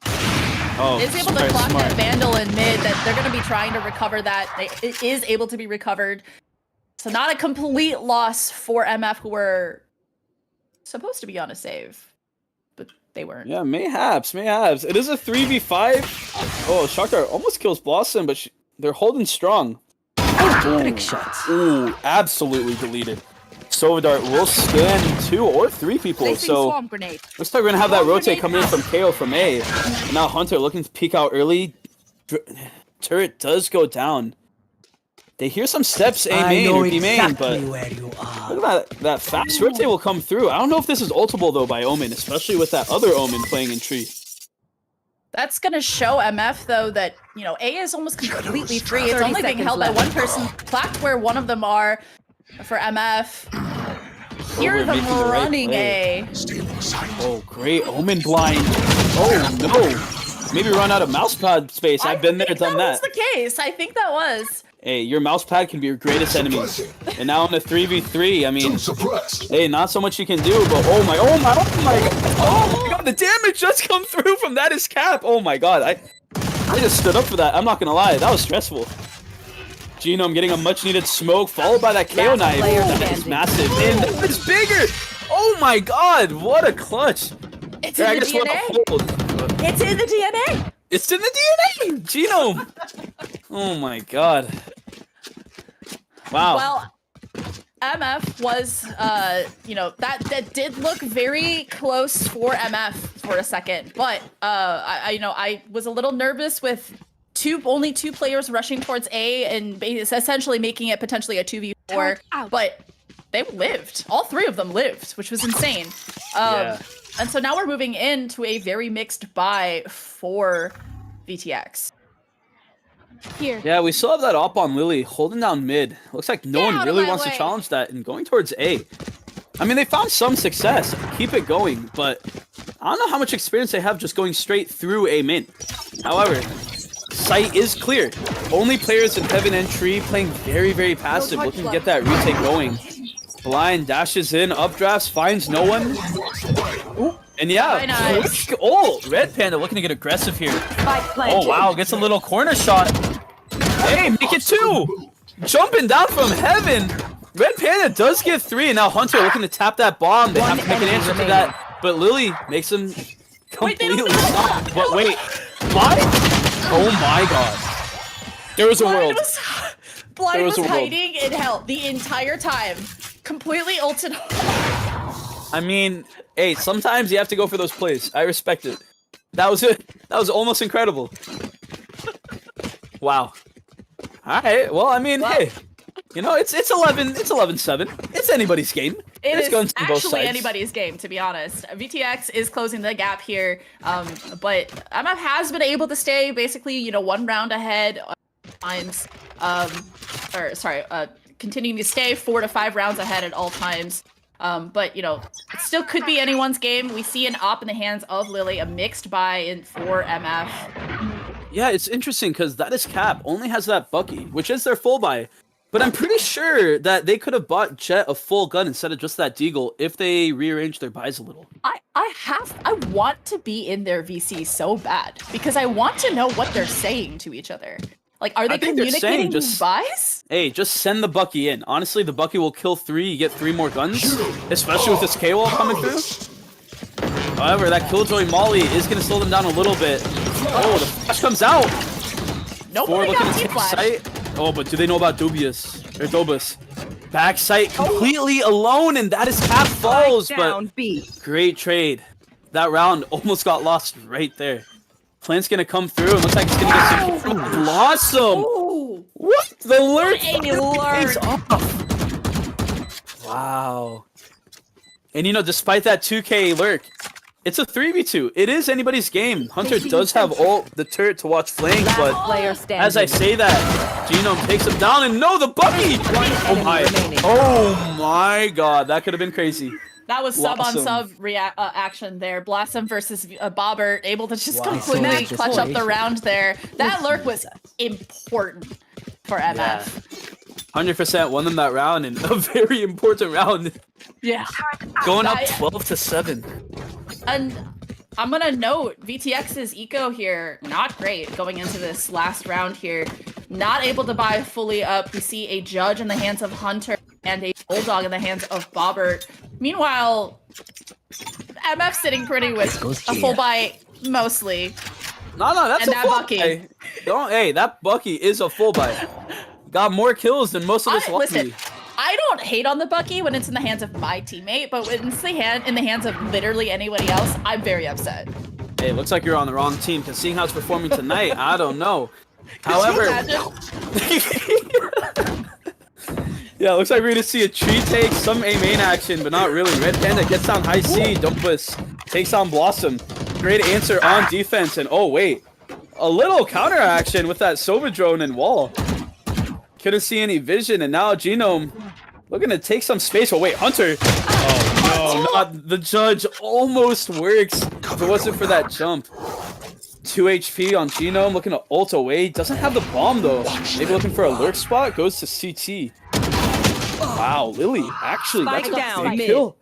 Oh, Is able to clock that Vandal in mid, that they're going to be trying to recover that. It is able to be recovered. So not a complete loss for MF, who were supposed to be on a save, but they weren't. Yeah, mayhaps. It is a 3v5. Oh, Shakar almost kills Blossom, but they're holding strong. Trick shots. Ooh, absolutely deleted. Sovadart will scan 2 or 3 people, so looks like we're gonna have that rotate coming in from KO from A. And now Hunter looking to peek out early. Turret does go down. They hear some steps A main or B main, but look at that fast rotate will come through. I don't know if this is ultable though by Omen, especially with that other Omen playing in tree. That's going to show MF, though, that, you know, A is almost completely free. It's only being held by one person. Clacked where one of them are for MF. Hear them running A. Oh, great. Omen blind. Oh, no. Maybe run out of mousepad space. I've been there, done that. That was the case. I think that was. Hey, your mousepad can be your greatest enemy. And now in a 3v3, I mean, hey, not so much you can do, but oh my god, the damage just come through from ThatIsCap. Oh my god, I just stood up for that. I'm not gonna lie, that was stressful. Genome getting a much needed smoke, followed by that KO knife. That is massive, and it's bigger. Oh my god, what a clutch. It's in the DNA. It's in the DNA. It's in the DNA, Genome. Oh my god. Wow. Well, MF was, you know, that did look very close for MF for a second, but I was a little nervous with only two players rushing towards A and essentially making it potentially a 2v4, but they lived. All 3 of them lived, which was insane. Yeah. And so now we're moving into a very mixed buy for VTX. Here. Yeah, we still have that op on Lily holding down mid. Looks like no one really wants to challenge that and going towards A. I mean, they found some success. Keep it going, but I don't know how much experience they have just going straight through A main. However, sight is clear. Only players in Heaven and Tree playing very, very passive, looking to get that retake going. Blind dashes in, updrafts, finds no one. Ooh. And yeah, nice. Oh, Red Panda looking to get aggressive here. Oh wow, gets a little corner shot. Hey, make it 2! Jumping down from Heaven. Red Panda does get 3, and now Hunter looking to tap that bomb. They have to make an answer to that, but Lily makes him completely stop. But wait, what? Oh my god. There was a world. Blind was hiding in hell the entire time. Completely ulted. I mean, hey, sometimes you have to go for those plays. I respect it. That was it. That was almost incredible. Wow. All right. Well, I mean, hey, you know, it's 11-7. It's anybody's game. It is actually anybody's game, to be honest. VTX is closing the gap here, but MF has been able to stay basically, you know, 1 round ahead times. Continuing to stay 4 to 5 rounds ahead at all times. But, you know, it still could be anyone's game. We see an op in the hands of Lily, a mixed buy in for MF. Yeah, it's interesting because ThatIsCap only has that Bucky, which is their full buy. But I'm pretty sure that they could have bought Jet a full gun instead of just that Deagle if they rearranged their buys a little. I want to be in their VC so bad because I want to know what they're saying to each other. Like, are they communicating these buys? Hey, just send the Bucky in. Honestly, the Bucky will kill 3, you get 3 more guns, especially with this K-wall coming through. However, that Killjoy Molly is going to slow them down a little bit. Oh, the flash comes out. Nobody got T-flash. Oh, but do they know about Dobus? Backside completely alone, and ThatIsCap falls, but great trade. That round almost got lost right there. Plant's gonna come through, and looks like it's gonna get some Blossom. Ooh. What? The lurk is off. Wow. And you know, despite that 2K lurk, it's a 3v2. It is anybody's game. Hunter does have ult, the turret to watch flank, but as I say that, Genome takes him down, and no, the Bucky! Oh my god, that could have been crazy. That was sub-on-sub action there. Blossom versus Bobbert, able to just completely clutch up the round there. That lurk was important for MF. Yeah. 100% won them that round, and a very important round. Yeah. Going up 12-7. And I'm gonna note, VTX's eco here, not great going into this last round here. Not able to buy fully up. We see a Judge in the hands of Hunter and a Bulldog in the hands of Bobbert. Meanwhile, MF sitting pretty with a full buy mostly. No, that's and a full Bucky. buy. Hey, that Bucky is a full buy. Got more kills than most of this lobby. Listen, I don't hate on the Bucky when it's in the hands of my teammate, but when it's in the hands of literally anybody else, I'm very upset. Hey, looks like you're on the wrong team, because seeing how it's performing tonight, I don't know. However, yeah, looks like we're gonna see a tree take, some A main action, but not really. Red Panda gets down high C, Dobus takes on Blossom. Great answer on defense, and oh wait, a little counter action with that Sova drone and wall. Couldn't see any vision, and now Genome looking to take some space. Oh wait, Hunter. Oh no, not the Judge. Almost works if it wasn't for that jump. 2 HP on Genome, looking to ult away. Doesn't have the bomb though. Maybe looking for a lurk spot. Goes to CT. Wow, Lily actually got a big kill.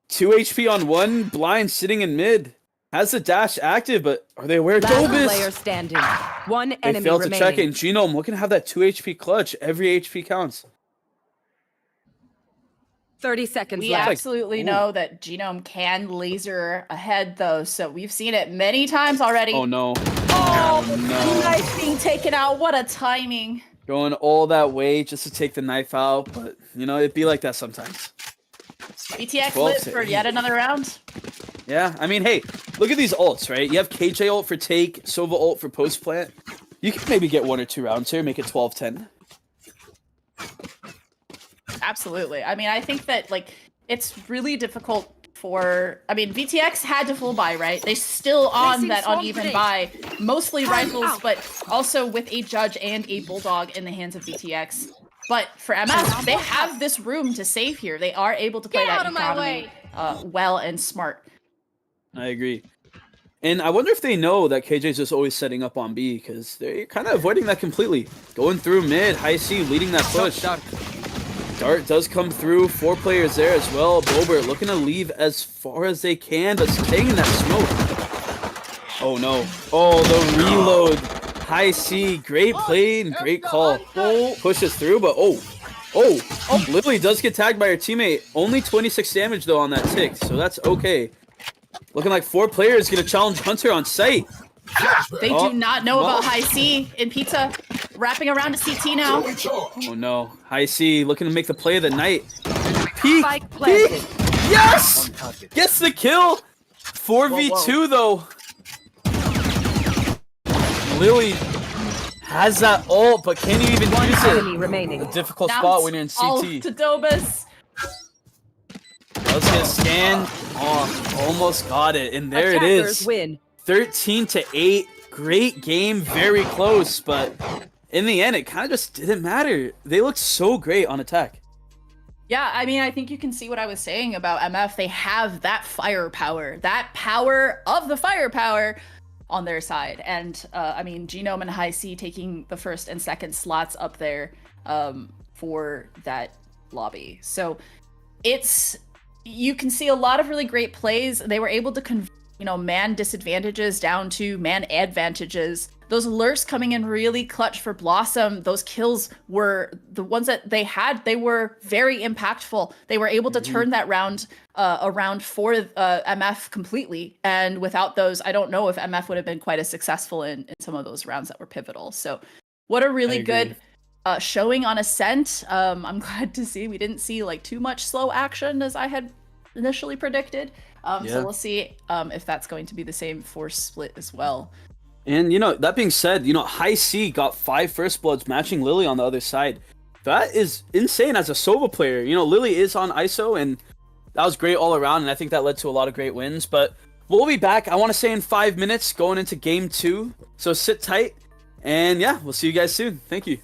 2 HP on 1. Blind sitting in mid. Has the dash active, but are they aware of Dobus? Player standing. One They enemy failed to remaining. check it, and Genome looking to have that 2 HP clutch. Every HP counts. 30 seconds We left. absolutely know that Genome can laser ahead, though, so we've seen it many times already. Oh no. Oh, no. knife being taken out. What a timing. Going all that way just to take the knife out, but you know, it'd be like that sometimes. VTX lit for yet another round. Yeah, I mean, hey, look at these ults, right? You have KJ ult for take, Sova ult for post plant. You can maybe get 1 or 2 rounds here, make it 12-10. Absolutely. I mean, I think that, like, it's really difficult for, I mean, VTX had to full buy, right? They still on that uneven buy, mostly rifles, but also with a judge and a bulldog in the hands of VTX. But for MF, they have this room to save here. They are able to play that economy well and smart. I agree. And I wonder if they know that KJ's just always setting up on B, because they're kind of avoiding that completely. Going through mid, high C, leading that push. Dart does come through, 4 players there as well. Bobert looking to leave as far as they can, but staying in that smoke. Oh no. Oh, the reload. High C, great play and great call. Pushes through, but Lily does get tagged by her teammate. Only 26 damage though on that tick, so that's okay. Looking like 4 players gonna challenge Hunter on site. They do not know about High C in Pizza. Wrapping around to CT now. Oh no. High C looking to make the play of the night. Peek! Yes! Gets the kill! 4v2 though. Lily has that ult, but can you even use it? Remaining. A difficult spot when you're in All CT. to dobus. Does get scanned. Oh, almost got it. And there it is. Win. 13-8. Great game. Very close, but in the end, it kind of just didn't matter. They looked so great on attack. Yeah, I mean, I think you can see what I was saying about MF. They have that firepower, that power of the firepower on their side. And I mean, Genome and High C taking the first and second slots up there for that lobby. So you can see a lot of really great plays. They were able to convert, man disadvantages down to man advantages. Those lurks coming in really clutch for Blossom. Those kills were the ones that they had. They were very impactful. They were able to turn that round around for MF completely. And without those, I don't know if MF would have been quite as successful in some of those rounds that were pivotal. So what a really good showing on Ascent. I'm glad to see we didn't see like too much slow action as I had initially predicted. So we'll see if that's going to be the same for Split as well. And, that being said, High C got 5 first bloods matching Lily on the other side. That is insane as a Sova player. Lily is on ISO, and that was great all around, and I think that led to a lot of great wins. But we'll be back, I want to say in 5 minutes, going into Game 2. So sit tight, and yeah, we'll see you guys soon. Thank you.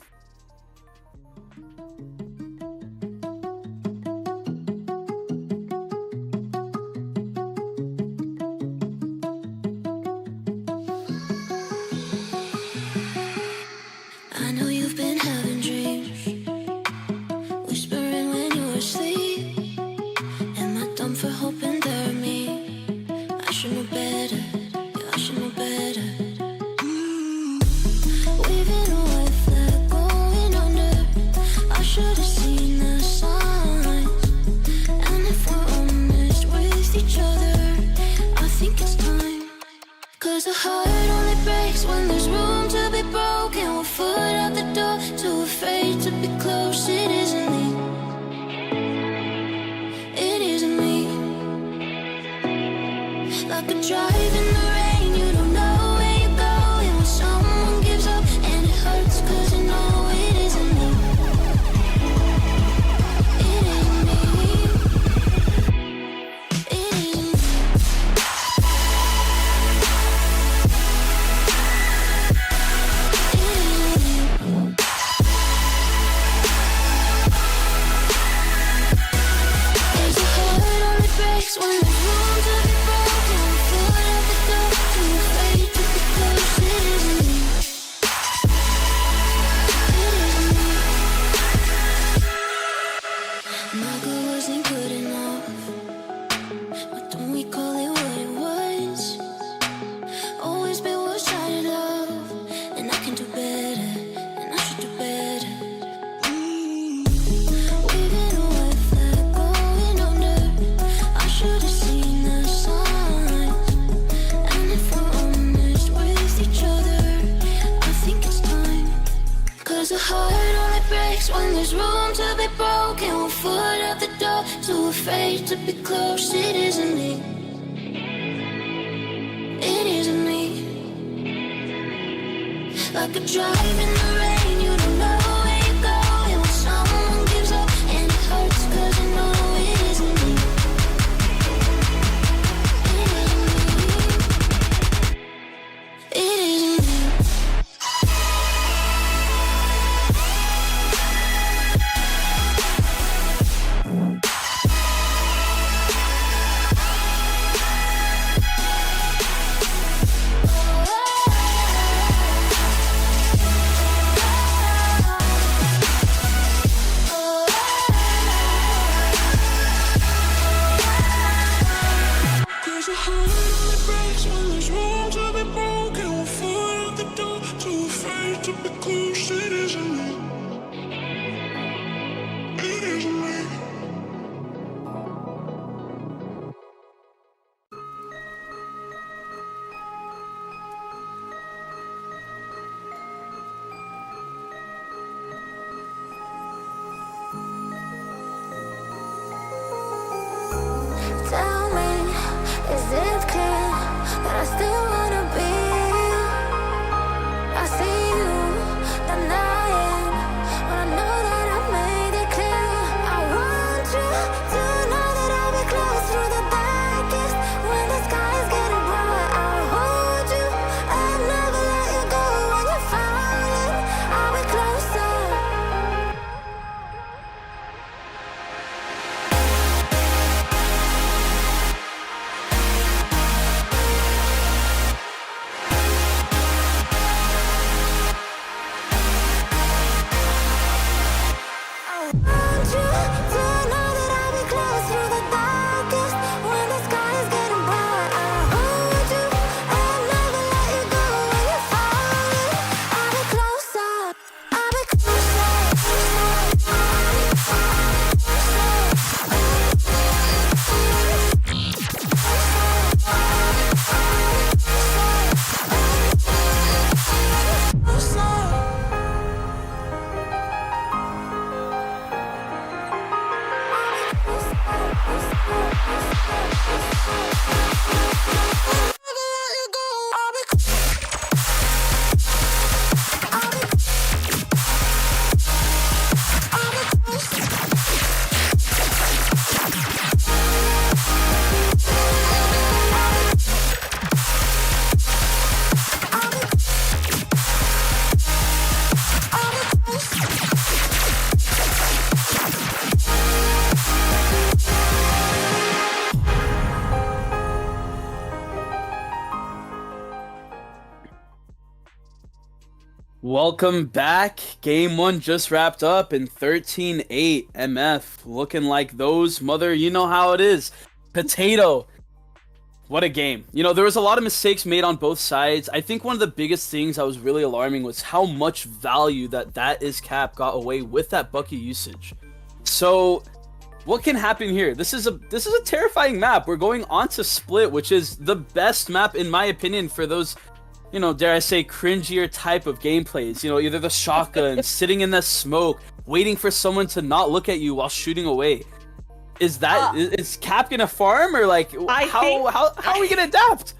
I know you've been having dreams, whispering when you're asleep. Am I dumb for hoping they're me? I should know better, yeah, I should know better. Waving a white flag going under, I should have seen the signs. And if we're honest with each other, I think it's time. 'Cause a heart only breaks when there's room to be broken. We're foot out the door, too afraid to be close. It isn't me. It isn't me. Like a drive in the rain, you don't know where you're going. When someone gives up and it hurts 'cause you know it isn't me. It isn't me. It isn't me. There's a heart only breaks when there's room to be broken. Foot out the door, too afraid to be close. It isn't me. It isn't me. My good wasn't good enough. Why don't we call it what it was? Always been one-sided love, and I can do better, and I should do better. Waving a white flag going under, I should have seen the signs. And if we're honest with each other, I think it's time. 'Cause a heart only breaks when there's room to be broken. One foot out the door, too afraid to be close. It isn't me. It isn't me. Like a drive in the rain, you don't know where you're going. When someone gives up and it hurts 'cause you know it isn't me. Tell me, is it clear that I still wanna be? I see you denying when I know that I made it clear. I want you to know that I'll be close through the darkest when the sky is getting bright. I'll hold you and never let you go when you're falling. I'll be closer. Want you to know that I'll be close through the darkest when the sky is getting bright. I'll hold you and never let you go when you're falling. I'll be closer. I'll be Welcome back. Game 1 just wrapped up in 13-8. MF looking like those mother, you know how it is. Potato. What a game. You know, there was a lot of mistakes made on both sides. I think one of the biggest things that was really alarming was how much value ThatIsCap got away with that Bucky usage. So, what can happen here? This is a terrifying map. We're going on to Split, which is the best map in my opinion for those, you know, dare I say, cringier type of gameplays. You know, either the shotgun, sitting in the smoke, waiting for someone to not look at you while shooting away. Is Cap gonna farm, or like how are we gonna adapt?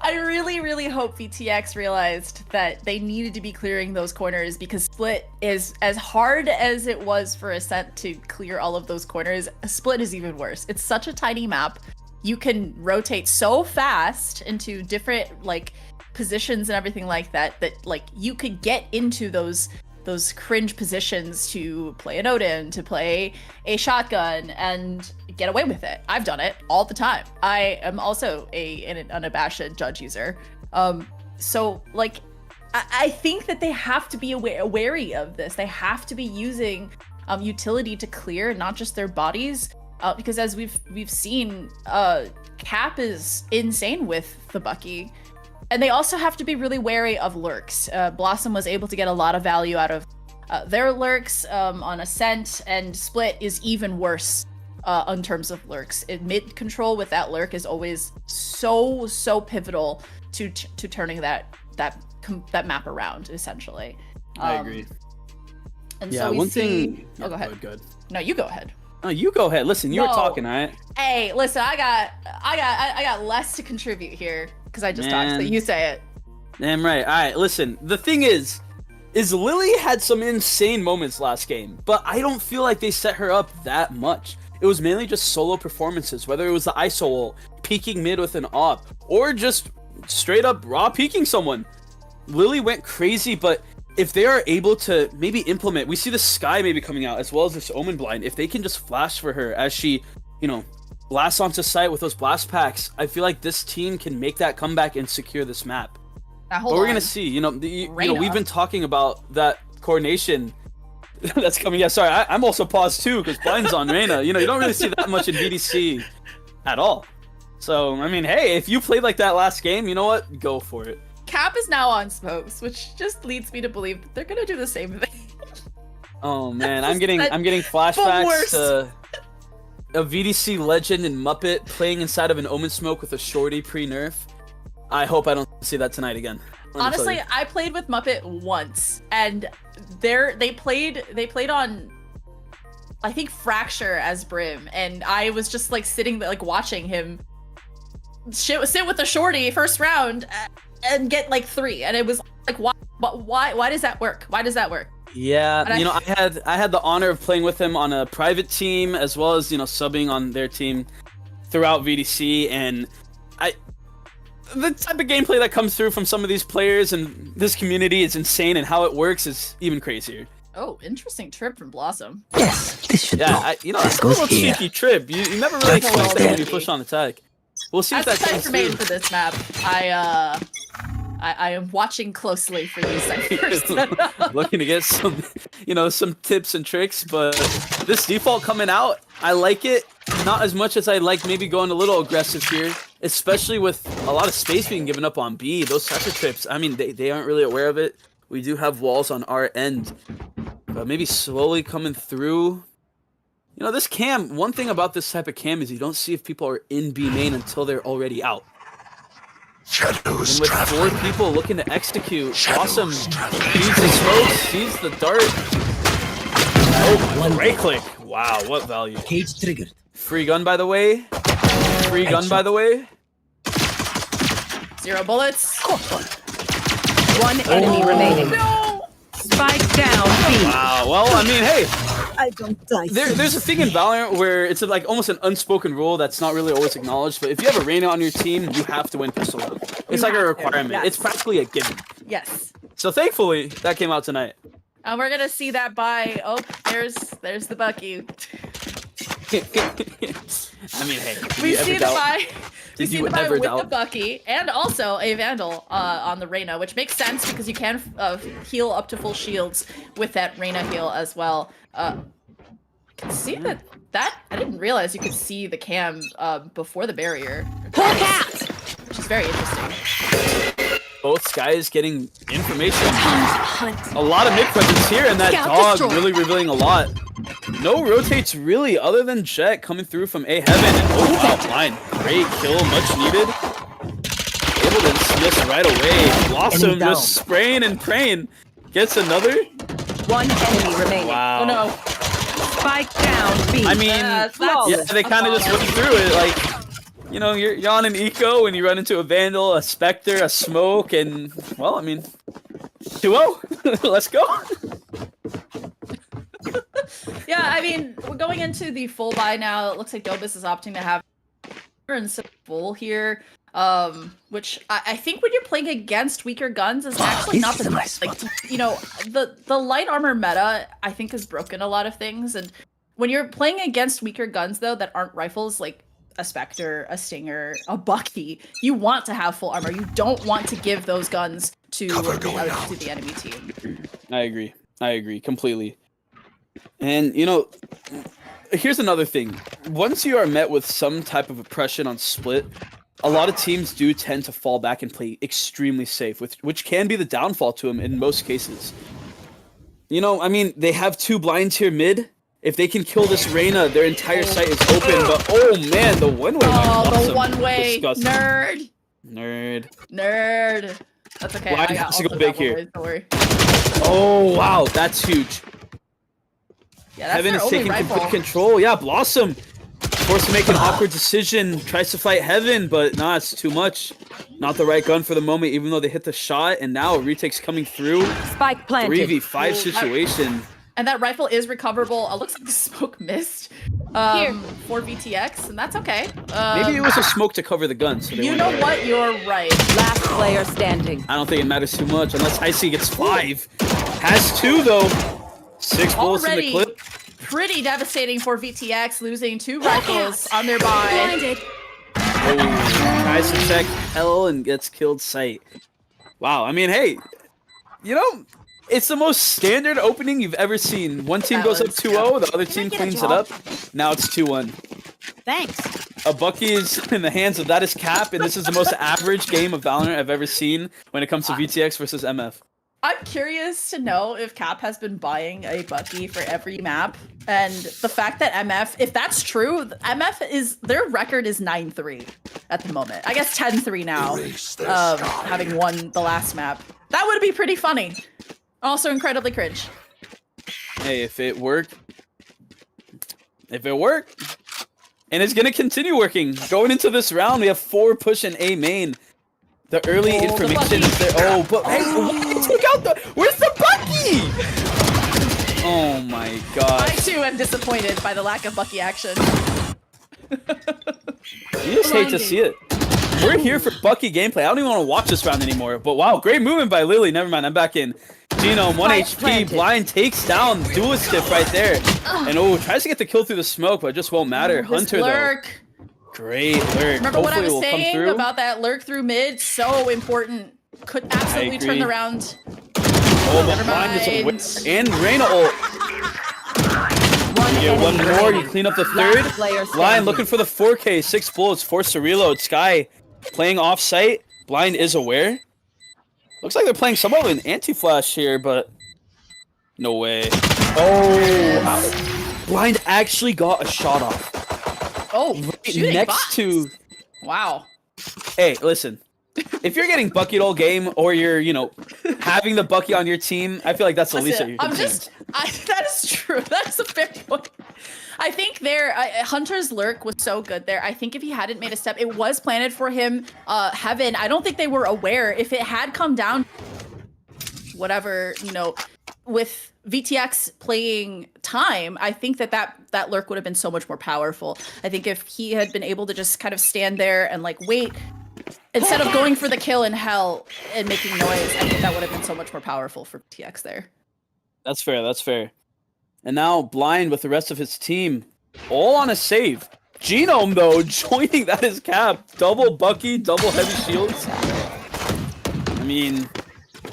I really, really hope VTX realized that they needed to be clearing those corners, because Split is, as hard as it was for Ascent to clear all of those corners, Split is even worse. It's such a tiny map. You can rotate so fast into different like positions and everything like that like you could get into those cringe positions to play an Odin, to play a shotgun, and get away with it. I've done it all the time. I am also an unabashed judge user. So like I think that they have to be wary of this. They have to be using utility to clear not just their bodies, because as we've seen, Cap is insane with the Bucky. And they also have to be really wary of lurks. Blossom was able to get a lot of value out of their lurks on Ascent, and Split is even worse in terms of lurks. Mid control with that lurk is always so pivotal to turning that map around, essentially. I agree. And yeah, so one thing. Oh, go ahead. Good. No, you go ahead. Oh, you go ahead. Listen, you were talking, all right? Hey, listen, I got less to contribute here because I just talked. So you say it. Damn right. All right, listen. The thing is Lily had some insane moments last game, but I don't feel like they set her up that much. It was mainly just solo performances, whether it was the ISO ult, peeking mid with an op, or just straight up raw peeking someone. Lily went crazy, but if they are able to maybe implement, we see the Sky maybe coming out as well as this Omen blind. If they can just flash for her as she, you know, blasts onto site with those blast packs, I feel like this team can make that comeback and secure this map. Now, but we're gonna see. You know, we've been talking about that coordination that's coming. Yeah, sorry, I'm also paused too because blind's on Reyna. You know, you don't really see that much in VDC at all. So, I mean, hey, if you played like that last game, you know what? Go for it. Cap is now on smokes, which just leads me to believe that they're gonna do the same thing. Oh man, I'm getting flashbacks to a VDC legend and Muppet playing inside of an Omen smoke with a shorty pre-nerf. I hope I don't see that tonight again. Honestly, I played with Muppet once, and they played on, I think, Fracture as Brim, and I was just like sitting there, like watching him sit with the shorty first round and get like 3, and it was like, why does that work? Why does that work? Yeah, I had the honor of playing with him on a private team as well as subbing on their team throughout VDC, and the type of gameplay that comes through from some of these players and this community is insane, and how it works is even crazier. Oh, interesting trip from Blossom. Yes, this should go. That's a little cheeky trip. You never really expect that when you push on attack. We'll see if that comes through. For this map, I am watching closely for these ciphers. Looking to get some tips and tricks, but this default coming out, I like it. Not as much as I like maybe going a little aggressive here, especially with a lot of space being given up on B. Those cypher trips, I mean, they aren't really aware of it. We do have walls on our end, but maybe slowly coming through. This cam, one thing about this type of cam is you don't see if people are in B main until they're already out. Shadows And with 4 people looking to execute, Awesome sees the smoke, sees the dart. Oh, right click. Wow, what value. Cage triggered. Free gun, by the way. Free gun, by the way. 0 bullets. One enemy remaining. No! Spike down B. Wow, well, I mean, hey. I don't die. There's a thing in Valorant where it's like almost an unspoken rule that's not really always acknowledged, but if you have a Reyna on your team, you have to win pistol round. It's like a requirement. yes. It's practically a given. Yes. So thankfully, that came out tonight. And we're gonna see that by there's the Bucky. I mean, hey. We see the buy. We Did see you the buy ever with the doubt? Bucky and also a Vandal on the Reyna, which makes sense because you can heal up to full shields with that Reyna heal as well. Can see that I didn't realize you could see the cam before the barrier. Which is very interesting. Both guys getting information. A lot of mid presence here, and that dog really revealing a lot. No rotates really, other than Jet coming through from A Heaven. And oh wow, blind. Great kill, much needed. Able to dismiss right away. Blossom just spraying and praying. Gets another. One enemy remaining. Wow. Oh no. Spike down B. I mean, Yeah, they kind of just went through it. Like, you're on an eco and you run into a Vandal, a Spectre, a Smoke, and, well, I mean, 2-0. Let's go. Yeah, I mean, we're going into the full buy now. It looks like Dobus is opting to have full here. Which I think when you're playing against weaker guns is actually not the best. Like, the light armor meta I think has broken a lot of things, and when you're playing against weaker guns though that aren't rifles, like a Spectre, a Stinger, a Bucky, you want to have full armor. You don't want to give those guns to the enemy team. I agree completely. And here's another thing. Once you are met with some type of oppression on split, a lot of teams do tend to fall back and play extremely safe, which can be the downfall to them in most cases. I mean, they have 2 blinds here mid. If they can kill this Reyna, their entire site is open. But oh man, the one-way. Oh, the one-way. Disgusting. Nerd. That's okay. Blind I has to also go big got here. one-ways, don't worry. Oh wow, that's huge. Yeah, that's Heaven their is only taking rifle. complete control. Yeah, Blossom forced to make an awkward decision. Tries to fight Heaven, but nah, it's too much. Not the right gun for the moment, even though they hit the shot. And now a retake's coming through. Spike planted. 3v5 situation. And that rifle is recoverable. It looks like the smoke missed for VTX, and that's okay. Maybe it was a smoke to cover the gun. So You know what? You're right. Last player standing. I don't think it matters too much unless Icy gets 5. Has 2 though. 6 bullets in the clip. Pretty devastating for VTX, losing 2 rifles on their buy. Oh, tries to check L and gets killed sight. Wow, I mean, hey, it's the most standard opening you've ever seen. One team goes up 2-0, the other team cleans it up. Now it's 2-1. Thanks. A Bucky is in the hands of ThatIsCap, and this is the most average game of Valorant I've ever seen when it comes to VTX versus MF. I'm curious to know if Cap has been buying a Bucky for every map, and the fact that MF, if that's true, MF is their record is 9-3 at the moment. I guess 10-3 now, having won the last map. That would be pretty funny. Also incredibly cringe. Hey, if it worked, and it's gonna continue working. Going into this round, we have 4 push and A main. The early information is there. Oh, but hey, take out the. Where's the Bucky? Oh my god. I too am disappointed by the lack of Bucky action. You just hate to see it. We're here for Bucky gameplay. I don't even want to watch this round anymore. But wow, great movement by Lily. Never mind, I'm back in. Genome, 1 HP. Blind takes down duelist stiff right there. And tries to get the kill through the smoke, but it just won't matter. Hunter lurk. Though. Great lurk. Remember what I was Hopefully saying about that lurk through mid? So important. Could absolutely turn the round. Oh, but Blind is a and Reyna ult. Yeah, one more. You clean up the third. Blind looking for the 4K. 6 bullets. Forced to reload. Sky playing off site. Blind is aware. Looks like they're playing somewhat of an anti-flash here, but no way. Oh, Blind actually got a shot off. Oh, right next to. Wow. Hey, listen. If you're getting Buckied all game, or you're, having the Bucky on your team, I feel like that's the least of your concern. That is true. That is a fair point. I think Hunter's lurk was so good there. I think if he hadn't made a step, it was planted for him. Heaven, I don't think they were aware. If it had come down, whatever, with VTX playing time, I think that lurk would have been so much more powerful. I think if he had been able to just kind of stand there and wait, instead of going for the kill in hell and making noise, I think that would have been so much more powerful for VTX there. That's fair, that's fair. And now Blind with the rest of his team, all on a save. Genome, though, joining ThatIsCap. Double Bucky, double heavy shields. I mean,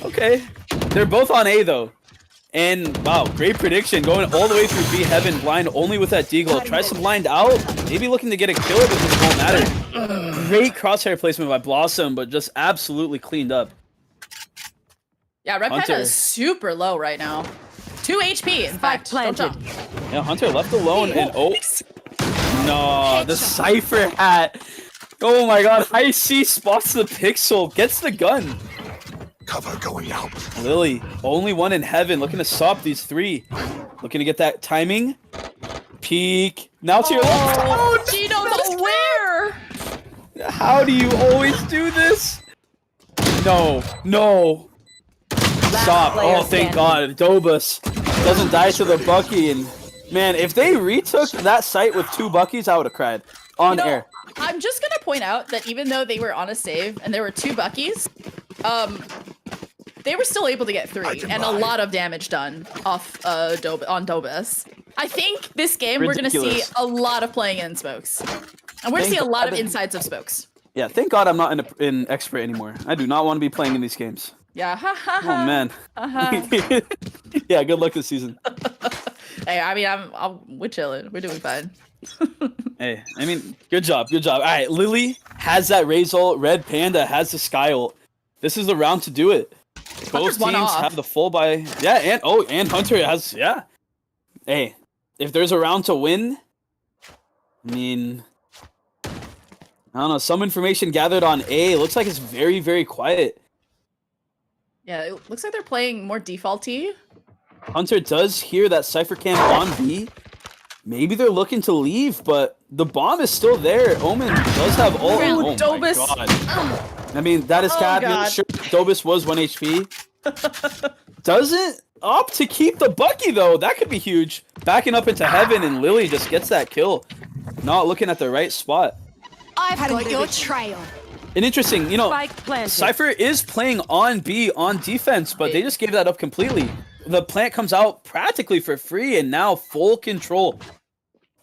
okay. They're both on A, though. And, wow, great prediction. Going all the way through B Heaven. Blind only with that deagle. Tries to blind out. Maybe looking to get a kill, but this won't matter. Great crosshair placement by Blossom, but just absolutely cleaned up. Yeah, Red Panda is super low right now. 2 HP, in fact. Don't jump. Yeah, Hunter left alone, and no, the Cypher hat. Oh my god, High C spots the pixel, gets the gun. Cover going out. Lily, only one in Heaven, looking to stop these 3. Looking to get that timing. Peek. Now to your left. Oh, Geno's aware. How do you always do this? No, no. Stop. Oh, thank God. Dobus doesn't die to the Bucky. And man, if they retook that site with 2 Buckies, I would have cried on air. I'm just going to point out that even though they were on a save and there were 2 Buckies, they were still able to get 3 and a lot of damage done off on Dobus. I think this game we're going to see a lot of playing in smokes. And we're going to see a lot of insides of smokes. Yeah, thank God I'm not in expert anymore. I do not want to be playing in these games. Yeah. Oh man. Yeah, good luck this season. Hey, I mean, we're chilling. We're doing fine. Hey, I mean, good job, good job. All right, Lily has that Raze ult. Red Panda has the Sky ult. This is the round to do it. Both teams have the full buy. Yeah, and Hunter has, yeah. Hey, if there's a round to win, I mean, I don't know. Some information gathered on A. Looks like it's very, very quiet. Yeah, it looks like they're playing more defaulty. Hunter does hear that Cypher cam on B. Maybe they're looking to leave, but the bomb is still there. Omen does have all. Oh Dobus. My God. I mean, ThatIsCap. Sure, Dobus was 1 HP. Doesn't opt to keep the Bucky, though. That could be huge. Backing up into Heaven, and Lily just gets that kill. Not looking at the right spot. I've got your trail. And interesting, Cypher is playing on B on defense, but they just gave that up completely. The plant comes out practically for free, and now full control.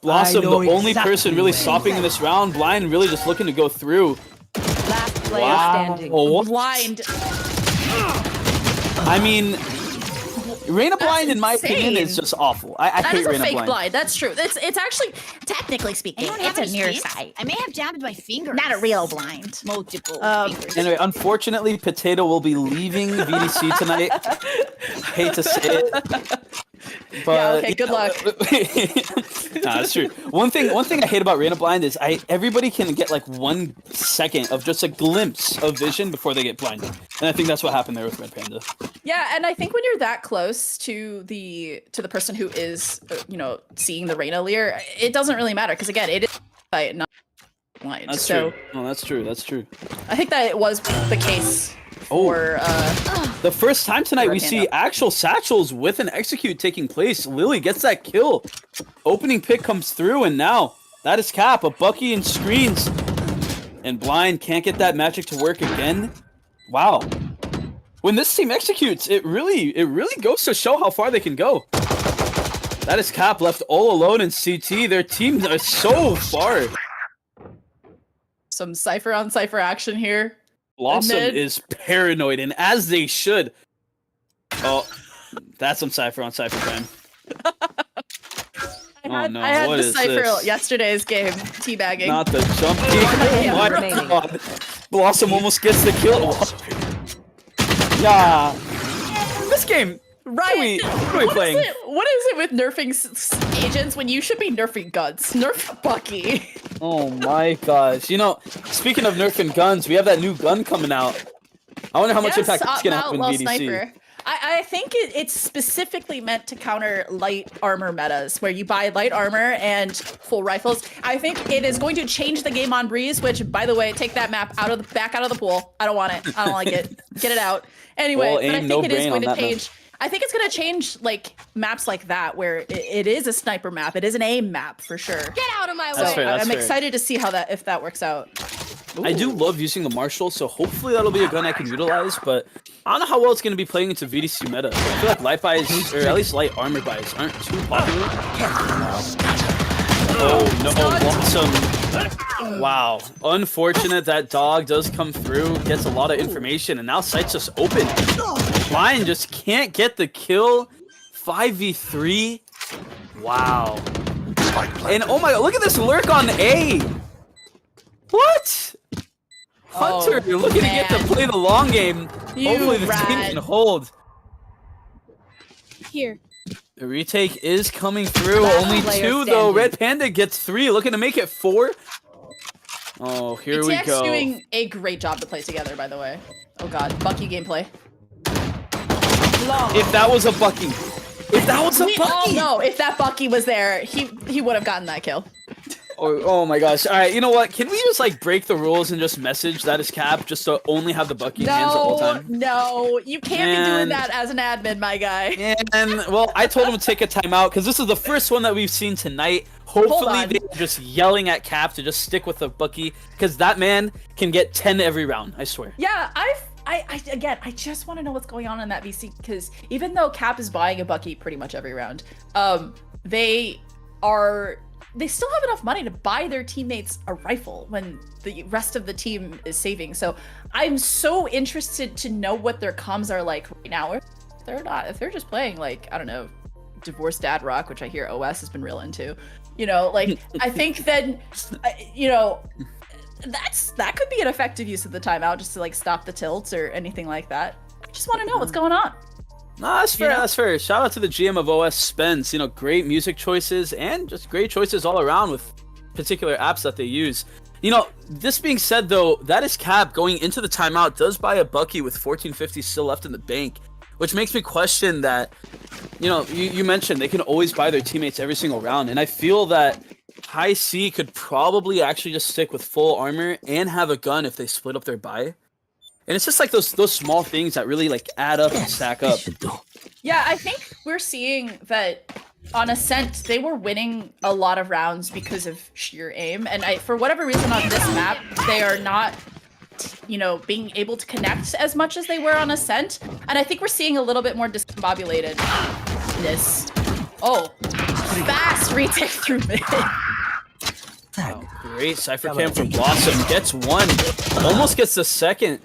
Blossom, the only person really stopping in this round. Blind really just looking to go through. Last player standing. Oh, Blind. I mean, Reina Blind, in my opinion, insane. is just awful. I That hate is a Reina fake Blind. blind. That's true. It's actually, technically speaking, it's a near sight. I may have jammed my finger. Not a real blind. Multiple Um, fingers. Anyway, unfortunately, Potato will be leaving VDC tonight. Hate to say it. But, Yeah, okay, good luck. Nah, that's true. One thing I hate about Reina Blind is everybody can get like 1 second of just a glimpse of vision before they get blinded. And I think that's what happened there with Red Panda. Yeah, and I think when you're that close to the person who is, seeing the Reyna Lear, it doesn't really matter because again, it is sight, not blind. That's so true. No, that's true. That's true. I think that it was the case for The first time tonight we Red see Panda. actual satchels with an execute taking place. Lily gets that kill. Opening pick comes through, and now that is Cap. A Bucky and screens. And Blind can't get that magic to work again. Wow. When this team executes, it really goes to show how far they can go. That is Cap left all alone in CT. Their team is so far. some Cypher on Cypher action here. Blossom mid. is paranoid, and as they should. Oh, that's some Cypher on Cypher time. I no, had what the is Cypher this? yesterday's game, teabagging. Not the jump kick. Oh my remaining. god. Blossom almost gets the kill. Yeah. This game. Right. What are we playing? What is it with nerfing agents when you should be nerfing guns? Nerf Bucky. Oh my gosh. Speaking of nerfing guns, we have that new gun coming out. I wonder how much impact it's going to have in VDC. Sniper. I think it's specifically meant to counter light armor metas, where you buy light armor and full rifles. I think it is going to change the game on Breeze, which, by the way, take that map back out of the pool. I don't want it. I don't like it. Get it out. Anyway, Well, but I aim, think no it is brain going on to that change. I think it's going to change like maps like that, where it is a sniper map. It is an aim map for sure. Get out of my way. That's fair, that's I'm fair. excited to see if that works out. I do love using the Marshall, so hopefully that'll be a gun I can utilize, but I don't know how well it's going to be playing into VDC meta. I feel like light buys, or at least light armor buys, aren't too popular. Oh no, Blossom. Wow. Unfortunate that dog does come through, gets a lot of information, and now site's just open. Blind just can't get the kill. 5v3. Wow. And oh my god, look at this lurk on A. What? Hunter, you're looking to get to man. play the long game. You Hopefully the team rat. can hold. Here. The retake is coming through. Last Only player 2 though. standing. Red Panda gets 3, looking to make it 4. Oh, here we VTX go. doing a great job to play together, by the way. Oh god, Bucky gameplay. If that was a Bucky. If that was a We all Bucky. know if that Bucky was there, he would have gotten that kill. Oh my gosh. All right, you know what? Can we just like break the rules and just message ThatIsCap just to only have the Bucky in hands the whole time? No, you can't be doing Man. that as an admin, my guy. And well, I told him to take a timeout because this is the first one that we've seen tonight. Hopefully on. they're just yelling at Cap to just stick with the Bucky because that man can get 10 every round. I swear. Yeah, I just want to know what's going on in that VC because even though Cap is buying a Bucky pretty much every round, they still have enough money to buy their teammates a rifle when the rest of the team is saving. So I'm so interested to know what their comms are like right now. If they're just playing like, I don't know, Divorced Dad Rock, which I hear OS has been real into, I think then, that could be an effective use of the timeout just to like stop the tilts or anything like that. I just want to know what's going on. No, that's fair. You know? That's fair. Shout out to the GM of OS, Spence. Great music choices and just great choices all around with particular apps that they use. This being said, though, ThatIsCap going into the timeout does buy a Bucky with 1450 still left in the bank, which makes me question that. You mentioned they can always buy their teammates every single round, and I feel that High C could probably actually just stick with full armor and have a gun if they split up their buy. And it's just like those small things that really like add up and stack up. Yeah, I think we're seeing that on Ascent, they were winning a lot of rounds because of sheer aim. And for whatever reason on this map, they are not, being able to connect as much as they were on Ascent. And I think we're seeing a little bit more discombobulated-ness. Oh, fast retake through mid. Oh, great Cypher cam from Blossom. Gets 1. Almost gets the second.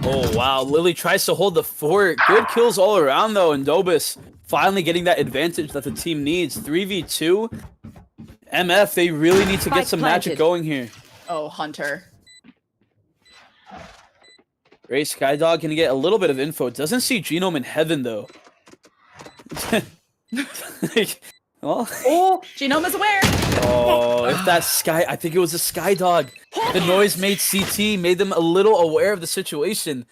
Oh, wow. Lily tries to hold the fort. Good kills all around, though, and dobus finally getting that advantage that the team needs. 3v2. MF, they really need to get some magic going here. Oh, Hunter. Ray Skydog gonna get a little bit of info. Doesn't see Genome in heaven, though. Well, oh, Genome is aware. Oh, if that Sky... I think it was a Skydog. The noise made CT, made them a little aware of the situation.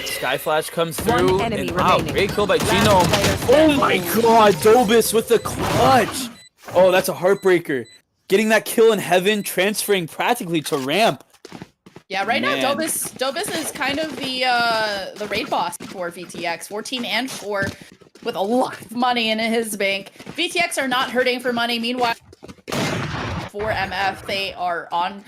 Sky Flash comes through, One enemy and wow, remaining. great kill by Genome. Oh my god, dobus with the clutch. Oh, that's a heartbreaker. Getting that kill in heaven, transferring practically to ramp. Yeah, right Man. now dobus is kind of the raid boss for VTX. 14 and 4 with a lot of money in his bank. VTX are not hurting for money. Meanwhile, for MF, they are on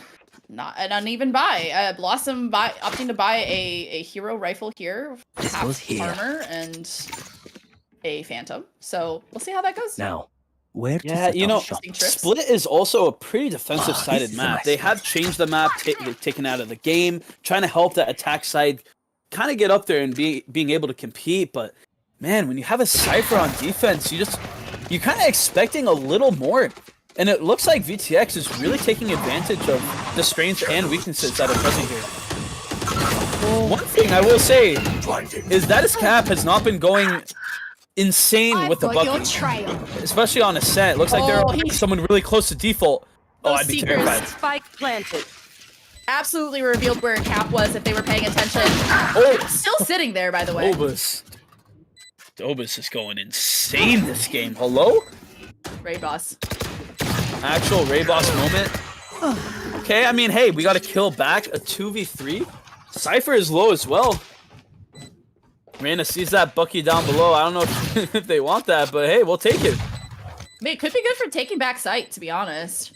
not an uneven buy. Blossom opting to buy a hero rifle here, half armor and a phantom. So we'll see how that goes. Now, where to Yeah, set you up know, shop? Split is also a pretty defensive-sided this is a map. nice They one. have changed the map, taken out of the game, trying to help the attack side kind of get up there and being able to compete. But man, when you have a Cypher on defense, you're kind of expecting a little more. And it looks like VTX is really taking advantage of the strengths and weaknesses that are present here. One thing I will say is ThatIsCap has not been going insane with the I've got your bucket, trail. especially on Ascent. It looks like they're he's- someone really close to default. Oh, Those I'd be Seekers. terrified. Spike planted. Absolutely revealed where Cap was if they were paying attention. Oh, Still sitting there, by the way. Dobus is going insane this game. Hello? Raid boss. Actual Ray Boss moment. Okay, I mean, hey, we got to kill back a 2v3. Cypher is low as well. Reyna sees that Bucky down below. I don't know if they want that, but hey, we'll take it. I mean, it could be good for taking back sight, to be honest.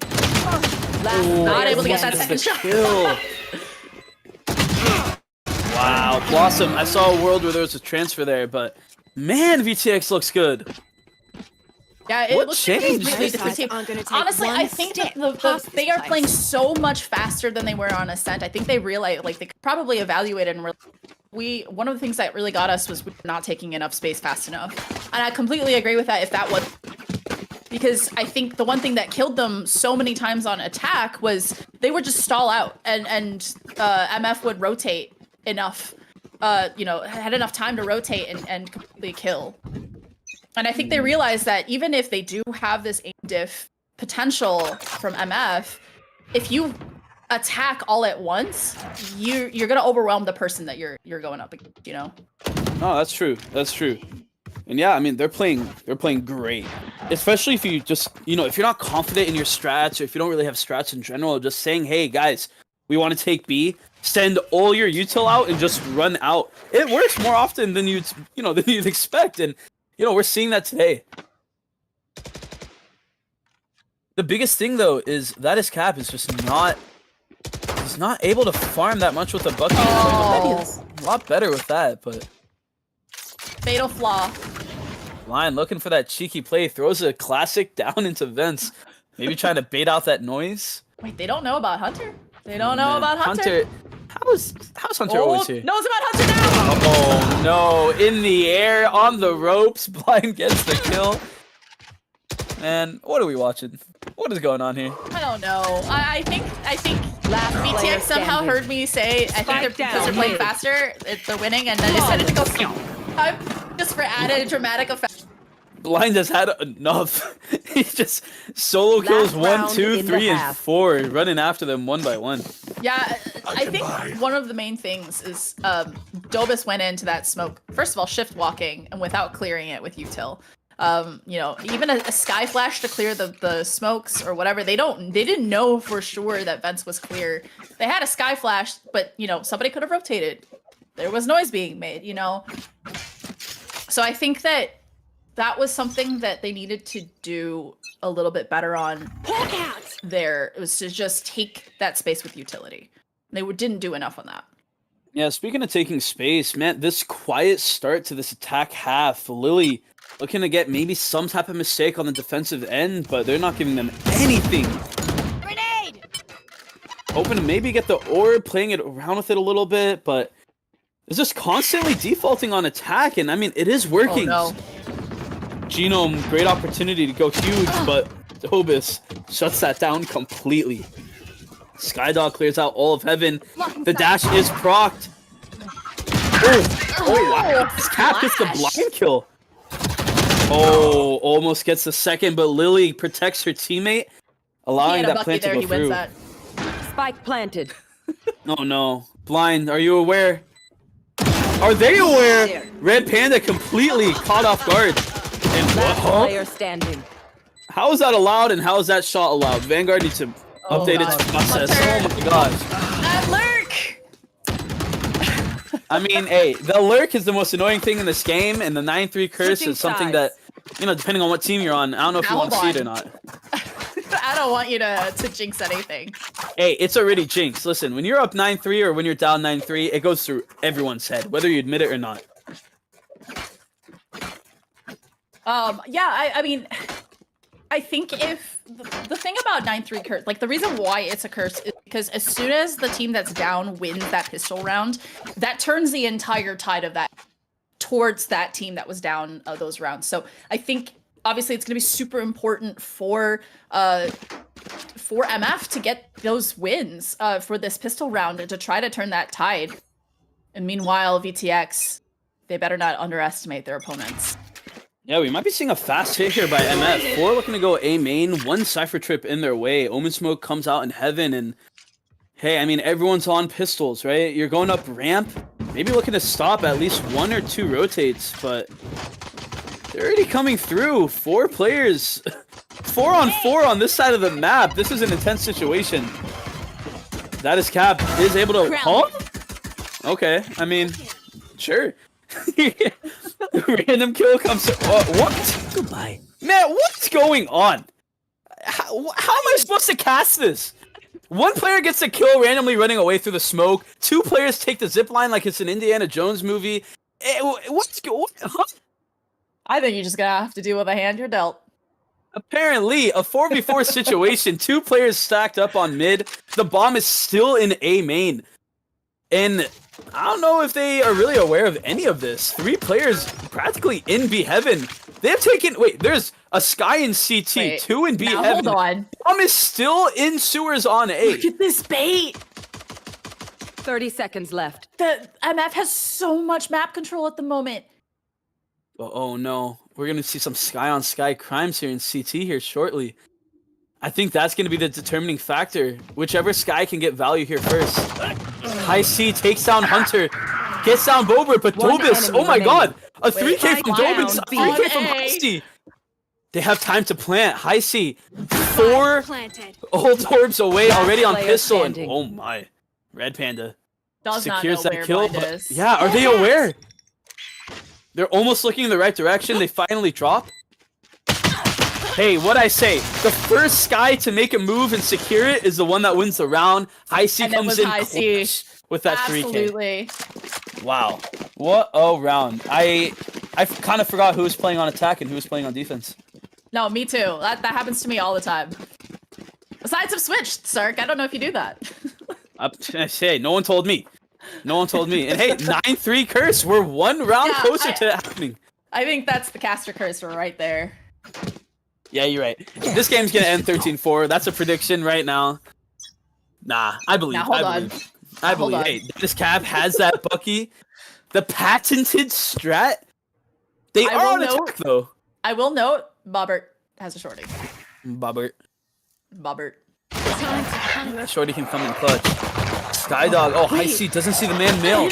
Not able to get that That's second the shot. kill. Wow, Blossom. I saw a world where there was a transfer there, but man, VTX looks good. Yeah, it What looks like a changed? completely different team. I'm gonna take Honestly, one I think that step past they this are playing place. so much faster than they were on Ascent. I think they realized, like, they probably evaluated and one of the things that really got us was we were not taking enough space fast enough. And I completely agree with that if that was... Because I think the one thing that killed them so many times on attack was they would just stall out and MF would rotate enough, had enough time to rotate and completely kill. And I think they realize that even if they do have this aim diff potential from MF, if you attack all at once, you're gonna overwhelm the person that you're going up against, you know? No, that's true. That's true. And yeah, I mean, they're playing great. Especially if you just, if you're not confident in your strats, or if you don't really have strats in general, just saying, hey guys, we want to take B, send all your util out and just run out. It works more often than you'd expect, and we're seeing that today. The biggest thing though is ThatIsCap is just not able to farm that much with the bucket. Oh. A lot better with that, but Fatal flaw. Lion looking for that cheeky play, throws a classic down into vents, maybe trying to bait out that noise. Wait, they don't know about Hunter? They don't know about Hunter? How's Hunter always here? Knows about Hunter now! Oh no, in the air, on the ropes, Blind gets the kill. Man, what are we watching? What is going on here? I don't know. I think Last player VTX somehow standing. heard me say I think they're, Spike because they're down playing mid. faster, they're winning, and then decided to go just for added dramatic effect. Blind has had enough. He just solo kills Last 1, round 2, in the 3, and half. 4, running after them one by one. Yeah, I can think buy. one of the main things is Dobus went into that smoke, first of all, shift walking and without clearing it with util. Even a sky flash to clear the smokes or whatever, they didn't know for sure that vents was clear. They had a sky flash, but somebody could have rotated. There was noise being made, So I think that was something that they needed to do a little bit better on there. It was to just take that space with utility. They didn't do enough on that. Yeah, speaking of taking space, man, this quiet start to this attack half, Lily looking to get maybe some type of mistake on the defensive end, but they're not giving them anything. Grenade! hoping to maybe get the orb, playing it around with it a little bit, but it's just constantly defaulting on attack, and I mean, it is working. Oh, no. Genome, great opportunity to go huge, but Dobus shuts that down completely. Skydog clears out all of heaven. The dash is procced. Oh wow. This Cap gets the blind kill. Oh, almost gets the second, but Lily protects her teammate, allowing that plant to go he through. wins that. Spike planted. Oh no. Blind, are you aware? Are they aware? Red Panda completely caught off guard. And Last what? player standing. How is that allowed and how is that shot allowed? Vanguard needs to update its process. Oh my gosh. That lurk! I mean, hey, the lurk is the most annoying thing in this game, and the 9-3 curse Switching is something sides. that, you know, depending on what team you're on, I don't know if you want to see it or not. I don't want you to jinx anything. Hey, it's already jinxed. Listen, when you're up 9-3 or when you're down 9-3, it goes through everyone's head, whether you admit it or not. Yeah, I mean, I think if the thing about 9-3 curse, like the reason why it's a curse is because as soon as the team that's down wins that pistol round, that turns the entire tide of that towards that team that was down those rounds. So I think obviously it's going to be super important for MF to get those wins for this pistol round and to try to turn that tide. And meanwhile, VTX, they better not underestimate their opponents. Yeah, we might be seeing a fast hit here by MF. 4 looking to go A main, 1 Cypher Trip in their way. Omen Smoke comes out in heaven, and hey, I mean, everyone's on pistols, right? You're going up ramp, maybe looking to stop at least 1 or 2 rotates, but they're already coming through. 4 players, 4 on 4 on this side of the map. This is an intense situation. ThatIsCap is able to... Huh? Okay, I mean, sure. Random kill comes. What? Goodbye. Man, what's going on? How am I supposed to cast this? 1 player gets a kill randomly running away through the smoke. 2 players take the zip line like it's an Indiana Jones movie. What's going on? Huh? I think you're just gonna have to deal with the hand you're dealt. Apparently, a 4v4 situation. 2 players stacked up on mid. The bomb is still in A main. And I don't know if they are really aware of any of this. 3 players practically in B heaven. They've taken... Wait, there's a Sky in CT, Wait, 2 in B now heaven. hold on. Bomb is still in sewers on A. Look at this bait! 30 seconds left. The MF has so much map control at the moment. Oh no. We're going to see some Sky on Sky crimes here in CT here shortly. I think that's going to be the determining factor. Whichever Sky can get value here first. High C takes down Hunter. Gets down Bobert, but One Dobus, enemy oh my remaining. god! A Wait, 3k from down. Dobus, a 3k from A. High C. They have time to plant. High C, 4 Planted. ult orbs away already on Player pistol, and standing. oh my. Red Panda Does not secures know that where kill, blind but is. yeah, are they aware? They're almost looking in the right direction. They finally drop. Hey, what I say? The first Sky to make a move and secure it is the one that wins the round. High C And it comes was in High C. clutch with that 3k. Absolutely. Wow, what a round! I kind of forgot who was playing on attack and who was playing on defense. No, me too. That happens to me all the time. Besides, I've switched, Sark. I don't know if you do that. Hey, no one told me. No one told me. And hey, 9-3 curse. We're 1 round Yeah, closer to it happening. I think that's the caster curse right there. Yeah, you're right. This game's gonna end 13-4. That's a prediction right now. Nah, I believe. Now, hold I on. believe. I Hold believe. on. Hey, ThatIsCap has that Bucky. The patented strat. They I are will on note- attack though. I will note, Bobbert has a shorty. Bobbert. Bobbert. Shorty can come in clutch. Skydog. Oh, High C doesn't see the man mail.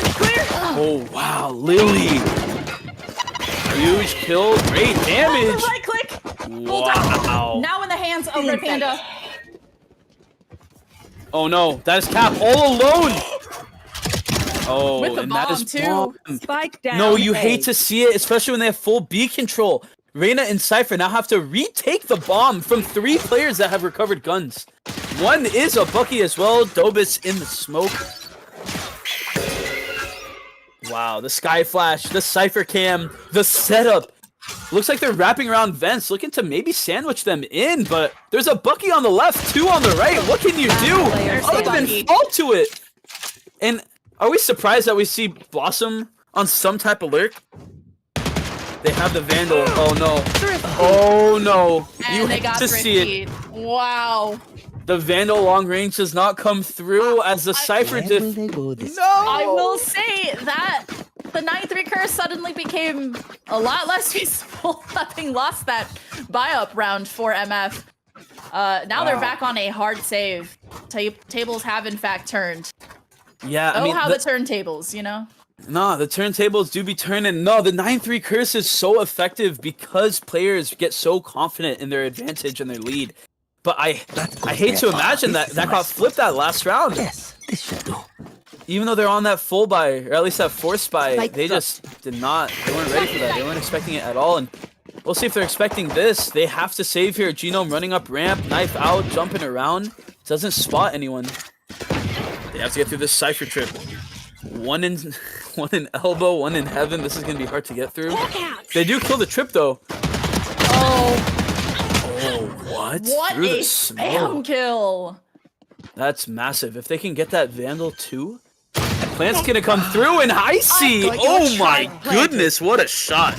Oh, wow. Lily. Huge kill. Great damage. Right click. Wow. Now in the hands of Red Panda. Oh, no. ThatIsCap all alone. Oh, With the and bomb, that is too. bomb. Spike down. No, you A. hate to see it, especially when they have full B control. Reyna and Cypher now have to retake the bomb from 3 players that have recovered guns. 1 is a Bucky as well. Dobus in the smoke. Wow, the Sky Flash, the Cypher Cam, the setup. Looks like they're wrapping around vents, looking to maybe sandwich them in, but there's a Bucky on the left, 2 on the right. What can you do other than fall to it? And are we surprised that we see Blossom on some type of lurk? They have the Vandal. Oh no. Oh no. And You they hate got to see it. Wow. The Vandal long range does not come through as the Cypher Where will diff. they go this I will say that the 9-3 curse suddenly became a lot less peaceful, having lost that buy-up round for MF. Now they're back on a hard save. Tables have in fact turned. Yeah, I mean, how the turntables, you know? nah, the turntables do be turning. No, the 9-3 curse is so effective because players get so confident in their advantage and their lead. But I hate to imagine that got flipped that last round. Yes, this should do. Even though they're on that full buy, or at least that forced buy, they just did not. They weren't ready for that. They weren't expecting it at all. And we'll see if they're expecting this. They have to save here. Genome running up ramp, knife out, jumping around. Doesn't spot anyone. They have to get through this Cypher trip. One in elbow, one in heaven. This is gonna be hard to get through. They do kill the trip though. Oh, what? What Through a the spam smoke. kill! That's massive. If they can get that Vandal too, Plant's gonna come through and Icy. Oh my goodness, what a shot!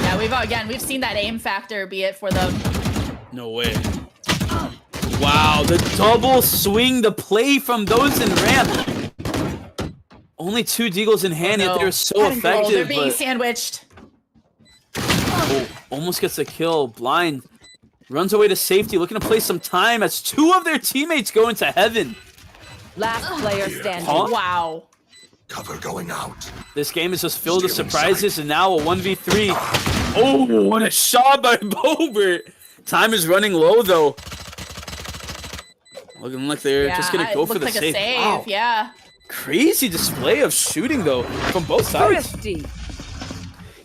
Yeah, we've seen that aim factor be it for them. No way. Wow, the double swing, the play from those in ramp. Only 2 deagles in hand, yet they're so They're effective. being But sandwiched. almost gets a kill. Blind runs away to safety, looking to play some time as 2 of their teammates go into heaven. Last player standing. Huh? Wow. Cover going out. This game is just filled with surprises, and now a 1v3. Oh, what a shot by Bobert! Time is running low, though. Looking like they're just gonna go for the like save. A save. Wow. Yeah. Crazy display of shooting, though, from both sides. Thrifty.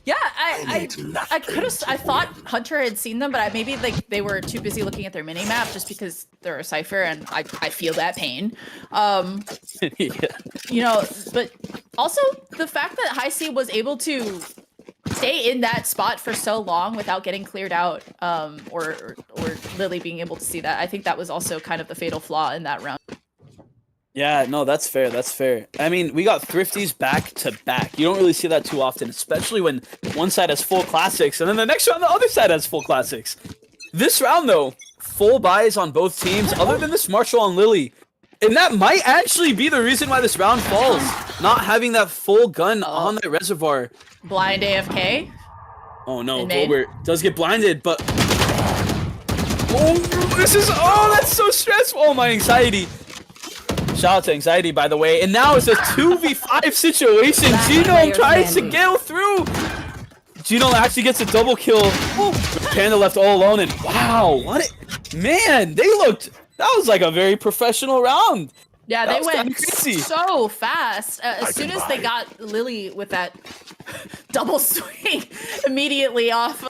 Yeah, I thought Hunter had seen them, but maybe like they were too busy looking at their mini map just because they're a Cypher, and I feel that pain. Yeah. You know, but also the fact that High C was able to stay in that spot for so long without getting cleared out, or Lily being able to see that, I think that was also kind of the fatal flaw in that round. Yeah, no, that's fair. That's fair. I mean, we got Thrifties back to back. You don't really see that too often, especially when one side has full classics and then the next round the other side has full classics. This round, though, full buys on both teams, other than this Marshall on Lily. And that might actually be the reason why this round falls. Not having that full gun on the reservoir. Blind AFK. Oh no, In main. Bobert does get blinded, but... Oh, that's so stressful. Oh, my anxiety. Shout out to Anxiety, by the way. And now it's a 2v5 situation. Genome tries to get through. Genome actually gets a double kill. Panda left all alone, and wow, man, they looked... That was like a very professional round. Yeah, That they was went kinda crazy. so fast. As soon as they got Lily with that double swing immediately off,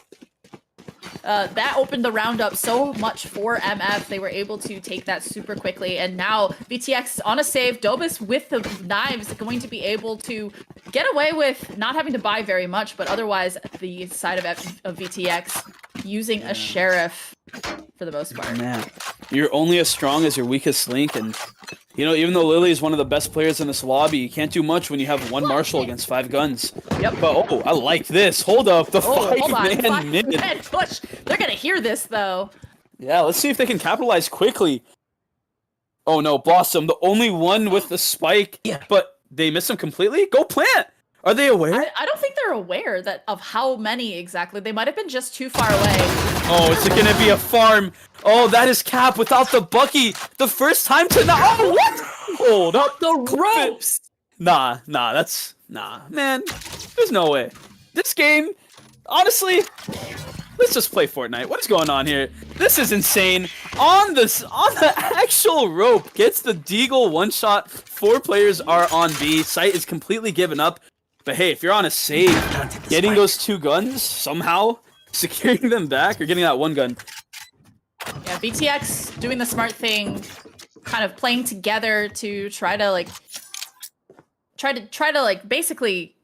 that opened the round up so much for MF. They were able to take that super quickly, and now VTX on a save. Dobus with the knives going to be able to get away with not having to buy very much, but otherwise the side of VTX using a sheriff for the most part. Man, you're only as strong as your weakest link, and you know, even though Lily is one of the best players in this lobby, you can't do much when you have one Marshall against 5 guns. Yep. But oh, I like this. Hold up, the Hold on, 5-man mid. 5-man push. They're gonna hear this though. Yeah, let's see if they can capitalize quickly. Oh no, Blossom, the only one with the spike, but they miss him completely? Go plant! Are they aware? I don't think they're aware of how many exactly. They might have been just too far away. Oh, it's gonna be a farm. Oh, that is Cap without the Bucky. The first time to not. Oh, what? Hold up. The ropes! Nah, man. There's no way. This game, honestly, let's just play Fortnite. What is going on here? This is insane. On the actual rope, gets the Deagle one shot. 4 players are on B. Sight is completely given up. But hey, if you're on a save, getting those 2 guns somehow, securing them back, or getting that 1 gun. Yeah, VTX doing the smart thing, kind of playing together to try to basically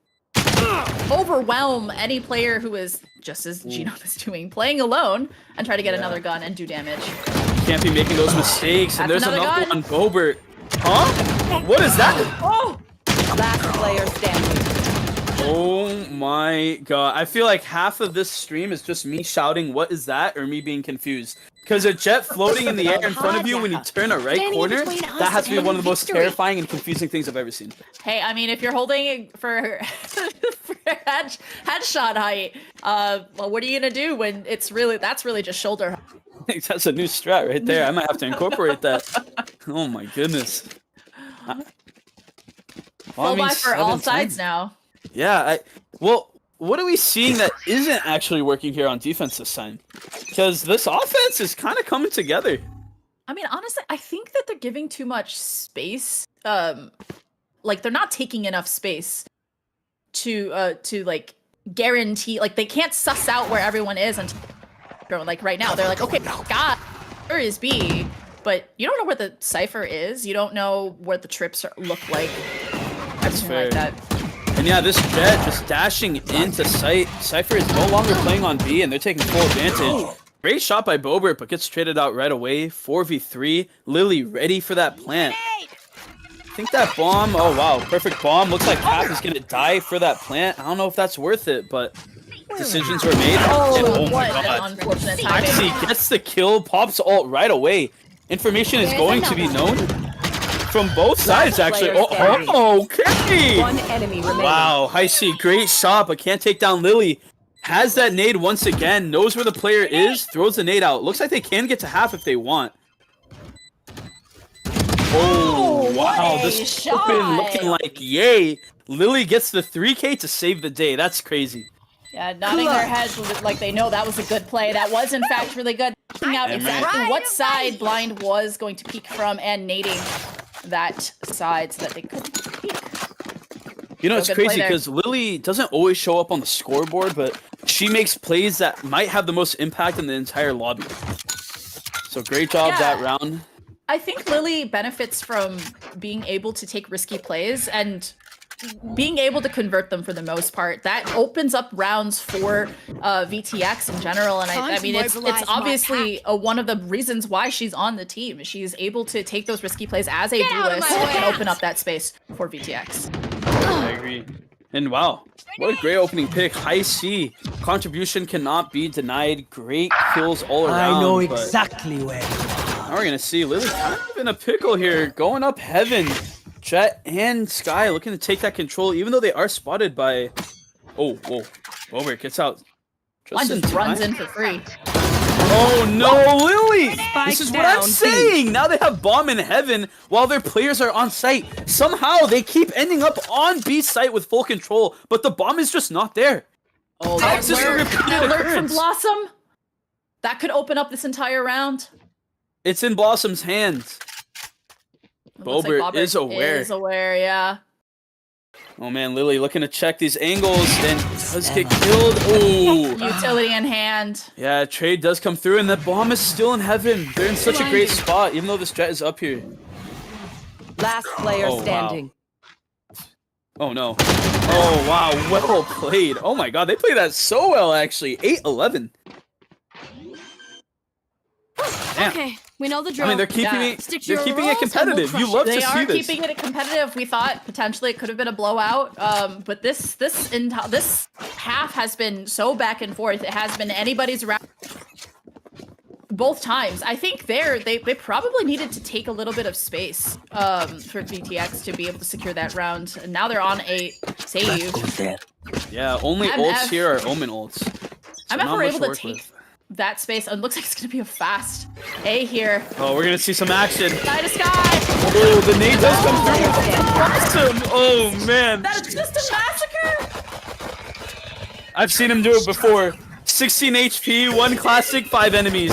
overwhelm any player who is just as Genome is doing, playing alone and try to get another gun and do damage. Can't be making those mistakes. And That's there's another another one, Bobert. Huh? What is that? Oh! Last player standing. Oh my god. I feel like half of this stream is just me shouting, what is that? Or me being confused. Because a jet floating in the air in front of you when you turn a right corner, that has to be one of the most terrifying and confusing things I've ever seen. Hey, I mean, if you're holding for, for headshot height, well, what are you gonna do when that's really just shoulder height? That's a new strat right there. I might have to incorporate that. Oh my goodness. Full buy for all sides now. Yeah, well, what are we seeing that isn't actually working here on defense this time? Because this offense is kind of coming together. I mean, honestly, I think that they're giving too much space. Like they're not taking enough space to like guarantee. Like they can't suss out where everyone is until like right now. They're like, okay, God, where is B? But you don't know where the cipher is. You don't know what the trips look like. That's fair. Like that. And yeah, this jet just dashing into sight. Cypher is no longer playing on B, and they're taking full advantage. Great shot by Bobert, but gets traded out right away. 4v3. Lily ready for that plant. I think that bomb, oh wow, perfect bomb. Looks like Cap is going to die for that plant. I don't know if that's worth it, but decisions were made. Oh my what god. an unfortunate timing. Actually gets the kill, pops ult right away. Information is going to be known from both sides, actually. Oh, okay. One enemy remaining. Wow, Heisey, great shot, but can't take down Lily. Has that nade once again, knows where the player is, throws the nade out. Looks like they can get to half if they want. Oh, wow, this open looking like yay. Lily gets the 3K to save the day. That's crazy. Yeah, nodding their heads like they know that was a good play. That was, in fact, really good. Figuring out exactly what side Blind was going to peek from and nading that side so that they couldn't peek. You know, it's good crazy play there. because Lily doesn't always show up on the scoreboard, but she makes plays that might have the most impact in the entire lobby. So great job that round. I think Lily benefits from being able to take risky plays and being able to convert them for the most part. That opens up rounds for VTX in general, and I mean it's obviously one of the reasons why she's on the team. She's able to take those risky plays as a duelist and open up that space for VTX. I agree. And wow, what a great opening pick. High C. Contribution cannot be denied. Great kills all around. I know exactly where. Now we're gonna see Lily kind of in a pickle here, going up heaven. Jet and Sky looking to take that control, even though they are spotted by. Oh, whoa! Bobert gets out. One just runs in for free. Oh no, Lily! Spike This is what I'm down, saying. Now they have bomb in heaven while their players are on site. Somehow they keep ending up on B site with full control, but the bomb is just not there. Oh, That's just a repeated alert from occurrence. Blossom. That could open up this entire round. It's in Blossom's hands. It looks like Bobert is aware. Is aware, yeah. Oh man, Lily looking to check these angles and does get killed. Oh, Utility in hand. yeah, trade does come through, and the bomb is still in heaven. They're in such a great spot, even though this jet is up here. Last player Oh, wow. standing. Oh no. Oh wow, well played. Oh my god, they play that so well actually. 8-11. Damn. Okay, we know the drill. I mean, they're keeping Yeah. it. Stick to They're your keeping it roles and competitive. we'll You crush love it. to They see are this. keeping it competitive. We thought potentially it could have been a blowout, but this half has been so back and forth. It has been anybody's round. Both times, I think they probably needed to take a little bit of space for VTX to be able to secure that round. And now they're on a save. Yeah, only MF ults here are Omen ults. So I'm not never much able to work take with. that space. It looks like it's gonna be a fast A here. Oh, we're gonna see some action. Sky to sky. Oh, the nade does come through. Awesome. Oh man, That is just a massacre. I've seen him do it before. 16 HP, 1 classic, 5 enemies.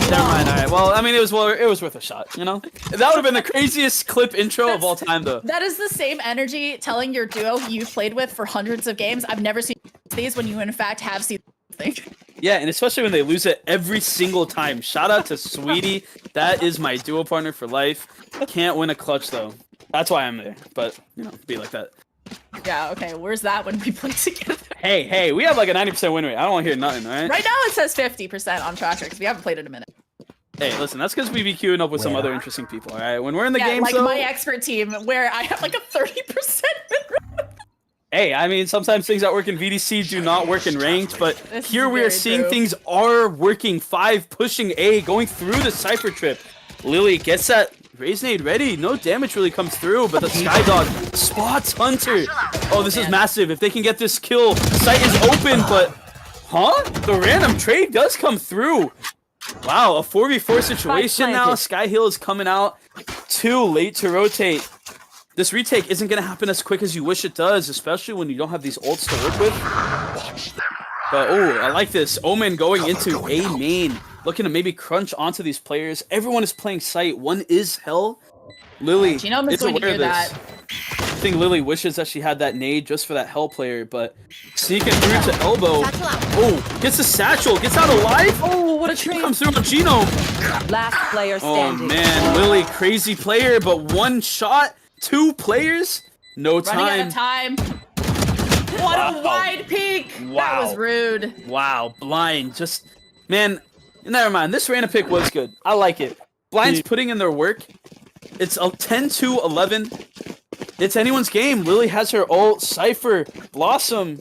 Never mind. All right. Well, I mean, it was worth a shot. You know, that would have been the craziest clip intro of all time, though. That is the same energy telling your duo who you've played with for hundreds of games. I've never seen these when you in fact have seen things. Yeah, and especially when they lose it every single time. Shout out to Sweetie. That is my duo partner for life. Can't win a clutch though. That's why I'm there. But you know, be like that. Yeah, okay. Where's that when we play together? Hey, we have like a 90% win rate. I don't want to hear nothing, all right? Right now it says 50% on tracker because we haven't played in a minute. Hey, listen, that's because we be queuing up with some other interesting people, all right? When we're in the game, like though, my expert team where I have like a 30% win rate. hey, I mean, sometimes things that work in VDC do not work in ranked, but This here is we are very seeing true. things are working. 5 pushing A, going through the Cypher trip. Lily gets that Raise Nade ready. No damage really comes through, but the Skydog spots Hunter. Oh, this is massive. If they can get this kill, site is open, but... Huh? The random trade does come through. Wow, a 4v4 situation now. Skyhill is coming out. Too late to rotate. This retake isn't going to happen as quick as you wish it does, especially when you don't have these ults to work with. But, oh, I like this. Omen going into A main. Looking to maybe crunch onto these players. Everyone is playing site. One is Hell. Lily Genome is is going to aware of do this. that. I think Lily wishes that she had that nade just for that Hell player, but sneaking through to elbow. Oh, gets the satchel, gets out alive. Oh, what a She trade. comes through on Genome. Last player Oh standing. man, Lily, crazy player, but one shot, 2 players, no Running out time. of time. What a wide peak. That Wow. was rude. Wow, blind, just, man, never mind. This random pick was good. I like it. Blind's putting in their work. It's a 10-11. It's anyone's game. Lily has her ult. Cypher, Blossom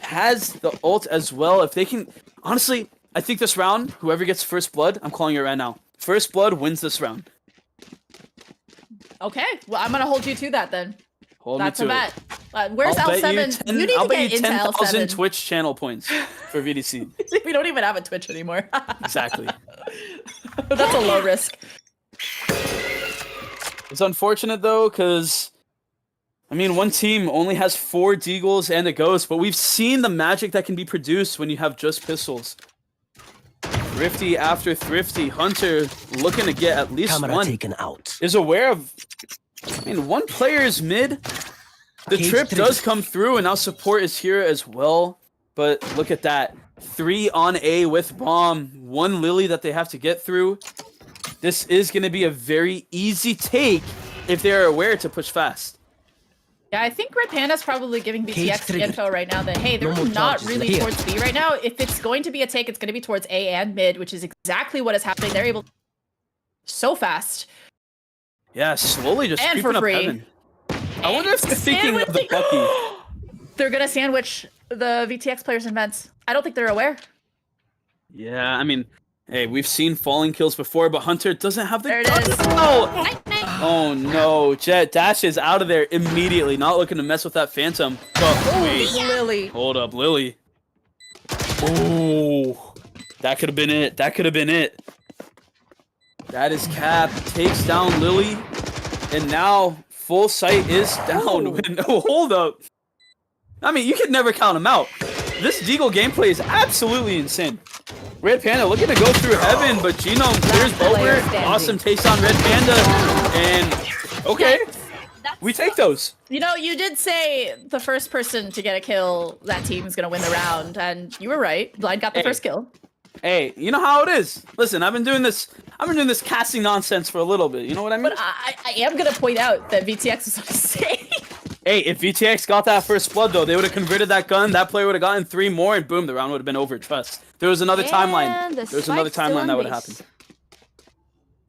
has the ult as well. If they can, honestly, I think this round, whoever gets first blood, I'm calling it right now. First blood wins this round. Okay, well, I'm going to hold you to that then. Hold That's me a to bet. it. Where's I'll bet L7? you 10, need I'll to bet get you into 10,000 L7. Twitch channel points for VDC. We don't even have a Twitch anymore. Exactly. That's a low risk. It's unfortunate though, because I mean, one team only has 4 Deagles and a Ghost, but we've seen the magic that can be produced when you have just pistols. Thrifty after Thrifty, Hunter looking to get at least Camera one. taken out. Is aware of, I mean, one player is mid. The Cage trip three. does come through, and now support is here as well. But look at that. 3 on A with bomb. 1 Lily that they have to get through. This is going to be a very easy take if they're aware to push fast. Yeah, I think Red Panda's probably giving Cage VTX triggered. info right now that, hey, they're No more not charges really here. towards B right now. If it's going to be a take, it's going to be towards A and mid, which is exactly what is happening. They're able so fast. Yeah, slowly just And creeping for up free. heaven. I wonder if they're thinking of the Bucky. They're going to sandwich the VTX players in vents. I don't think they're aware. Yeah, I mean, hey, we've seen falling kills before, but Hunter doesn't have the There it gun. is. Oh! Oh no, Jet dashes out of there immediately, not looking to mess with that Phantom. But wait, Lily. hold up, Lily. Oh, that could have been it. That could have been it. That is Cap, takes down Lily, and now full sight is down. Oh, hold up. I mean, you can never count him out. This Deagle gameplay is absolutely insane. Red Panda looking to go through heaven, but Genome clears player over. standing. Awesome takes on Red Panda, and okay, we take those. You know, you did say the first person to get a kill, that team is going to win the round, and you were right. Blind got the Hey. first kill. Hey, you know how it is. Listen, I've been doing this casting nonsense for a little bit. You know what I mean? But I am going to point out that VTX was on the stage. Hey, if VTX got that first blood though, they would have converted that gun. That player would have gotten 3 more, and boom, the round would have been over. Trust. There was another timeline. And the There was another spike's still timeline on that would have base. happened.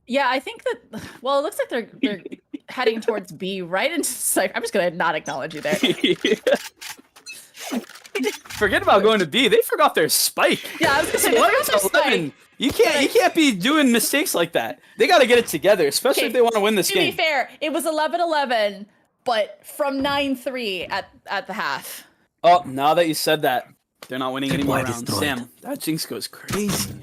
Yeah, I think that. Well, it looks like they're heading towards B right into Cypher. I'm just gonna not acknowledge you there. Forget about going to B. They forgot their spike. Yeah, I was gonna say they It's forgot their 11. spike. You can't be doing mistakes like that. They got to get it together, especially Okay, if they want to win this To be game. fair, it was 11-11, but from 9-3 at the half. Oh, now that you said that, they're not winning any more Supply rounds. destroyed. Sam, that Jinx goes crazy.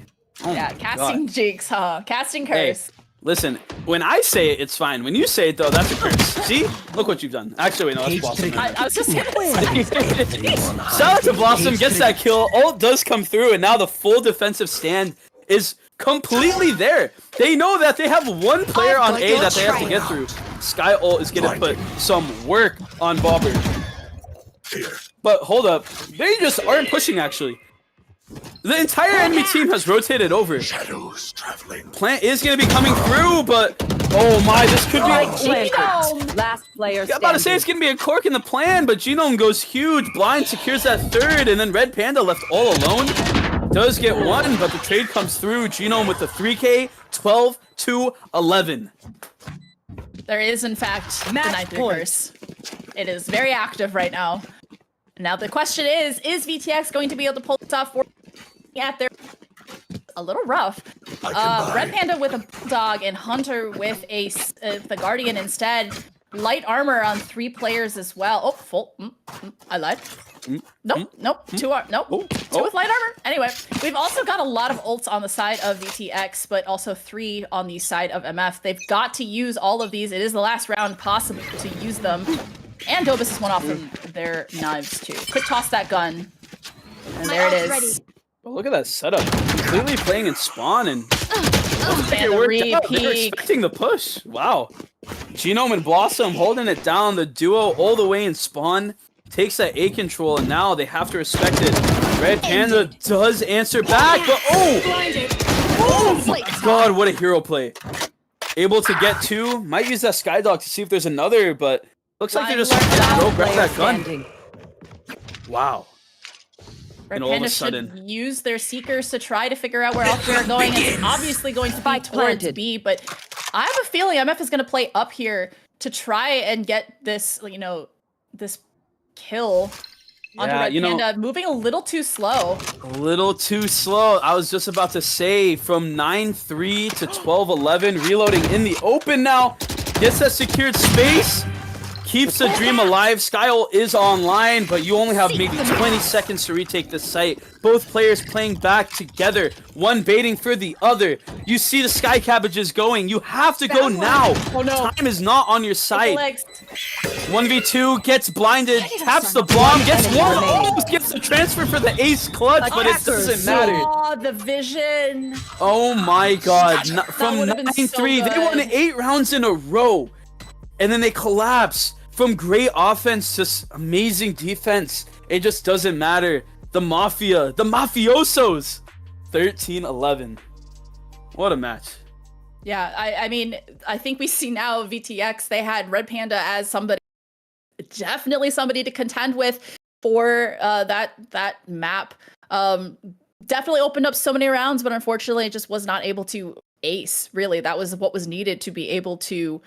Oh Yeah, my casting God. jinx, huh? Casting Hey, curse. listen, when I say it, it's fine. When you say it, though, that's a curse. See? Look what you've done. Actually, wait, no, that's Cage Blossom. trigger. I was just gonna say. Shout out to Blossom, gets that kill. Ult does come through, and now the full defensive stand is completely there. They know that they have one player on A that they have to get through. Sky ult is going to put some work on Bobber. But hold up, they just aren't pushing actually. The entire enemy team has rotated over. Shadows traveling. Plant is going to be coming through, but Oh my, this could be Genome. Last player I'm about to say standing. it's gonna be a cork in the plan, but Genome goes huge. Blind secures that third, and then Red Panda left all alone. Does get one, but the trade comes through. Genome with the 3K, 12-11. There is, in fact, the Match 9-3 point. curse. It is very active right now. Now the question is VTX going to be able to pull this off at their a little rough. I can buy. Red Panda with a Bulldog and Hunter with the Guardian instead. Light armor on 3 players as well. Oh, full. I lied. Nope. Two with light armor. Anyway, we've also got a lot of ults on the side of VTX, but also 3 on the side of MF. They've got to use all of these. It is the last round possible to use them. And Dobus is one off from their knives too. Quick toss that gun. And there it is. Ready. Oh, look at that setup. Completely playing in spawn and And the worked out. They were repeat. expecting the push. Wow. Genome and Blossom holding it down. The duo all the way in spawn takes that A control, and now they have to respect it. Red Panda does answer back, but oh my god, what a hero play. Able to get 2. Might use that Skydog to see if there's another, but looks like they're just gonna go grab that gun. Standing. Wow. Red And all of a Panda sudden- should use their Seekers to try to figure out where else they're going. It's obviously going to be Spike towards planted. B, but I have a feeling MF is going to play up here to try and get this, this kill onto Yeah, Red you know- Panda. Moving a little too slow. A little too slow. I was just about to say, from 9-3 to 12-11, reloading in the open now. Gets that secured space. Keeps the dream alive. Skyol is online, but you only have maybe 20 seconds to retake the site. Both players playing back together. One baiting for the other. You see the sky cabbages going. You have to go now. Oh no. Time is not on your The side. legs. 1v2 gets blinded, taps the bomb, gets Enemy one, remaining. almost gets the transfer for the ace clutch, but it doesn't matter. Oh, the vision. Oh my god. From would've been so 9-3, they won good. 8 rounds in a row. And then they collapse. From great offense to amazing defense. It just doesn't matter. The Mafia, the Mafiosos. 13-11. What a match. Yeah, I mean, I think we see now VTX, they had Red Panda as somebody, definitely somebody to contend with for that map. Definitely opened up so many rounds, but unfortunately just was not able to ace, really. That was what was needed to be able to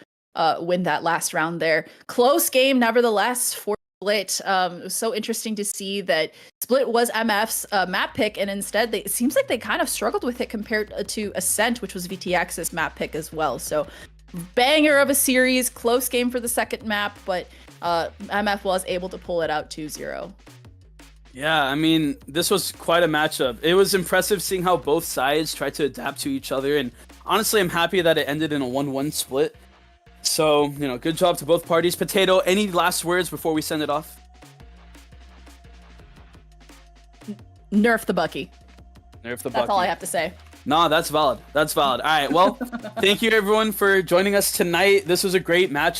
win that last round there. Close game, nevertheless, for Split. It was so interesting to see that Split was MF's map pick, and instead it seems like they kind of struggled with it compared to Ascent, which was VTX's map pick as well. So banger of a series, close game for the second map, but MF was able to pull it out 2-0. Yeah, I mean, this was quite a matchup. It was impressive seeing how both sides tried to adapt to each other, and honestly, I'm happy that it ended in a 1-1 split. So, good job to both parties. Potato, any last words before we send it off? Nerf the Bucky. Nerf the That's Bucky. all I have to say. Nah, that's valid. That's valid. All right, well, thank you everyone for joining us tonight. This was a great matchup.